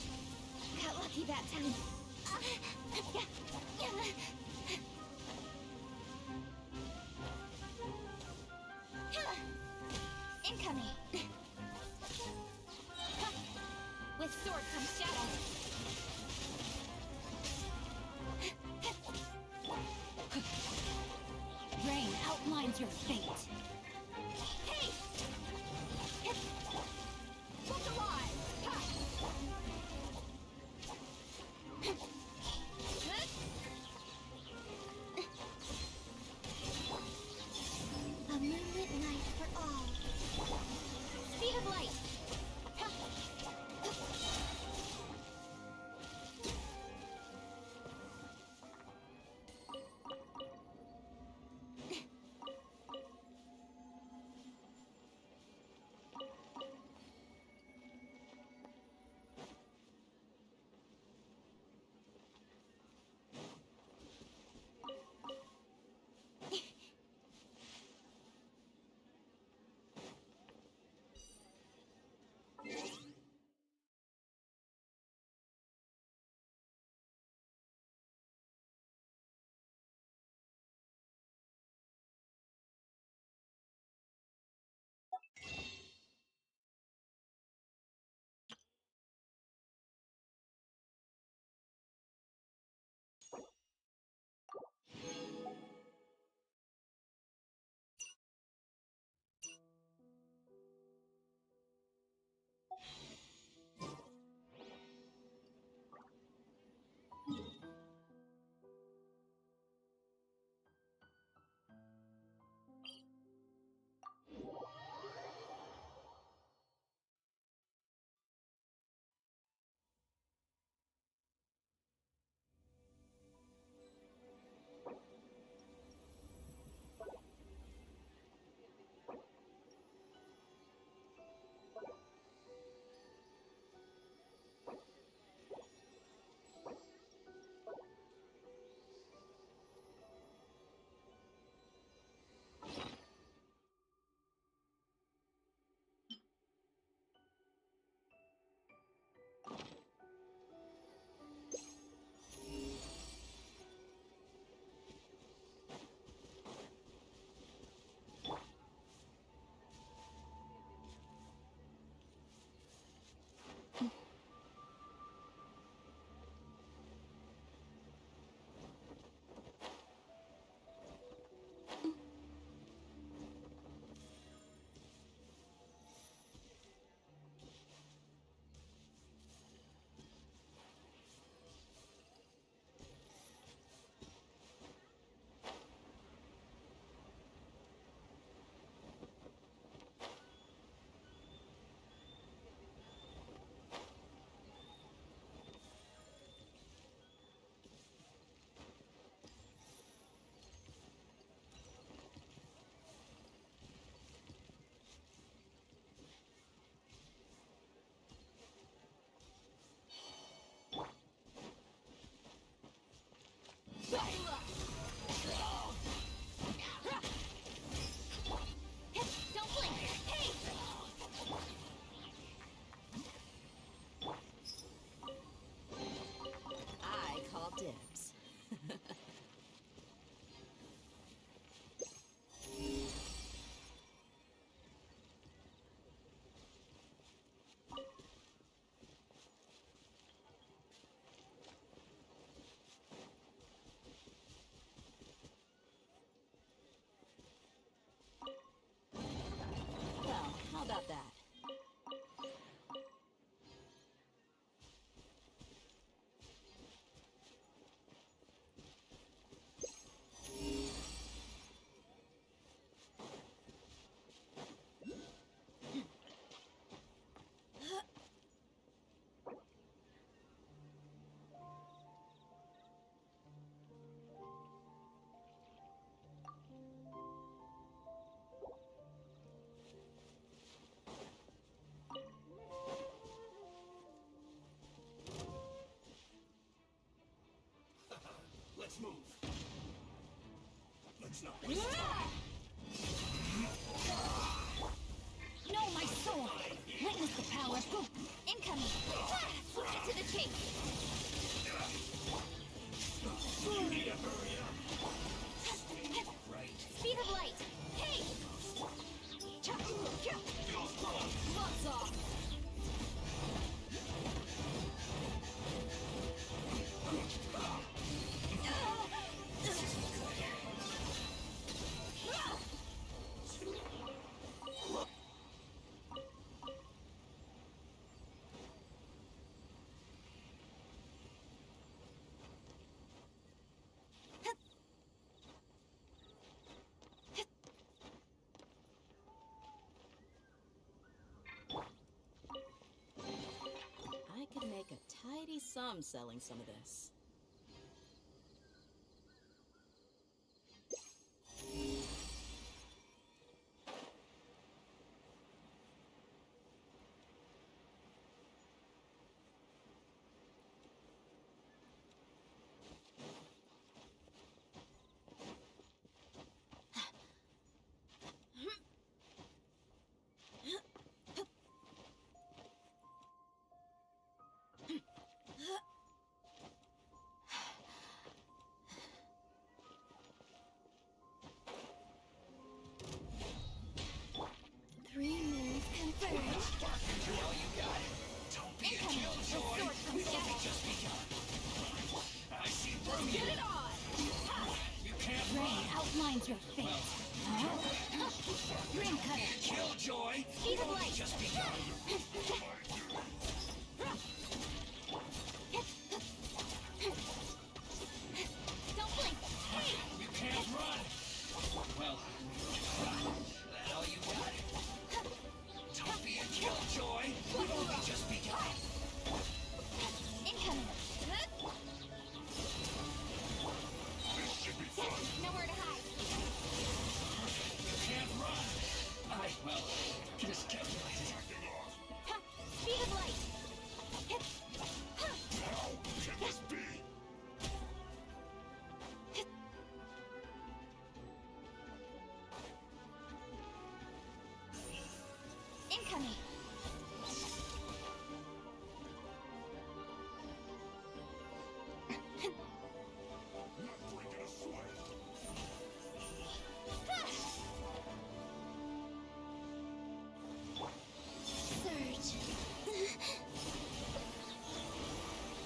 Got lucky that time. Incoming! With sword comes shadow. Rain outlines your fate. Hey! Look alive! A moonlit night for all. Speed of light! Let's move. Let's not No, my sword! Witness the power of Goop! Incoming! Cut to the chase! You need to hurry up. Right. Speed of light! Hey! Lots off! I could make a tidy sum selling some of this. Three moons converge. Don't be a killjoy. We've only just begun. I see through you. Get it on! You can't Rain run. outlines your fate. Ring cutter. Killjoy. Speed of We've only light. just begun. Don't blink. Hey! You can't run. Well, that all you got? Don't be a killjoy. We've only just begun. Incoming. This should be fun. Nowhere to hide. You can't run. Well, miscalculated. Speed of light. How can this be? Incoming. Surge.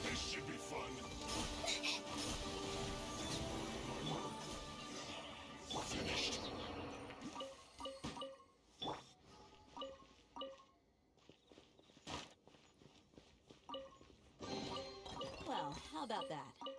This should be fun. Finished. Well, how about that?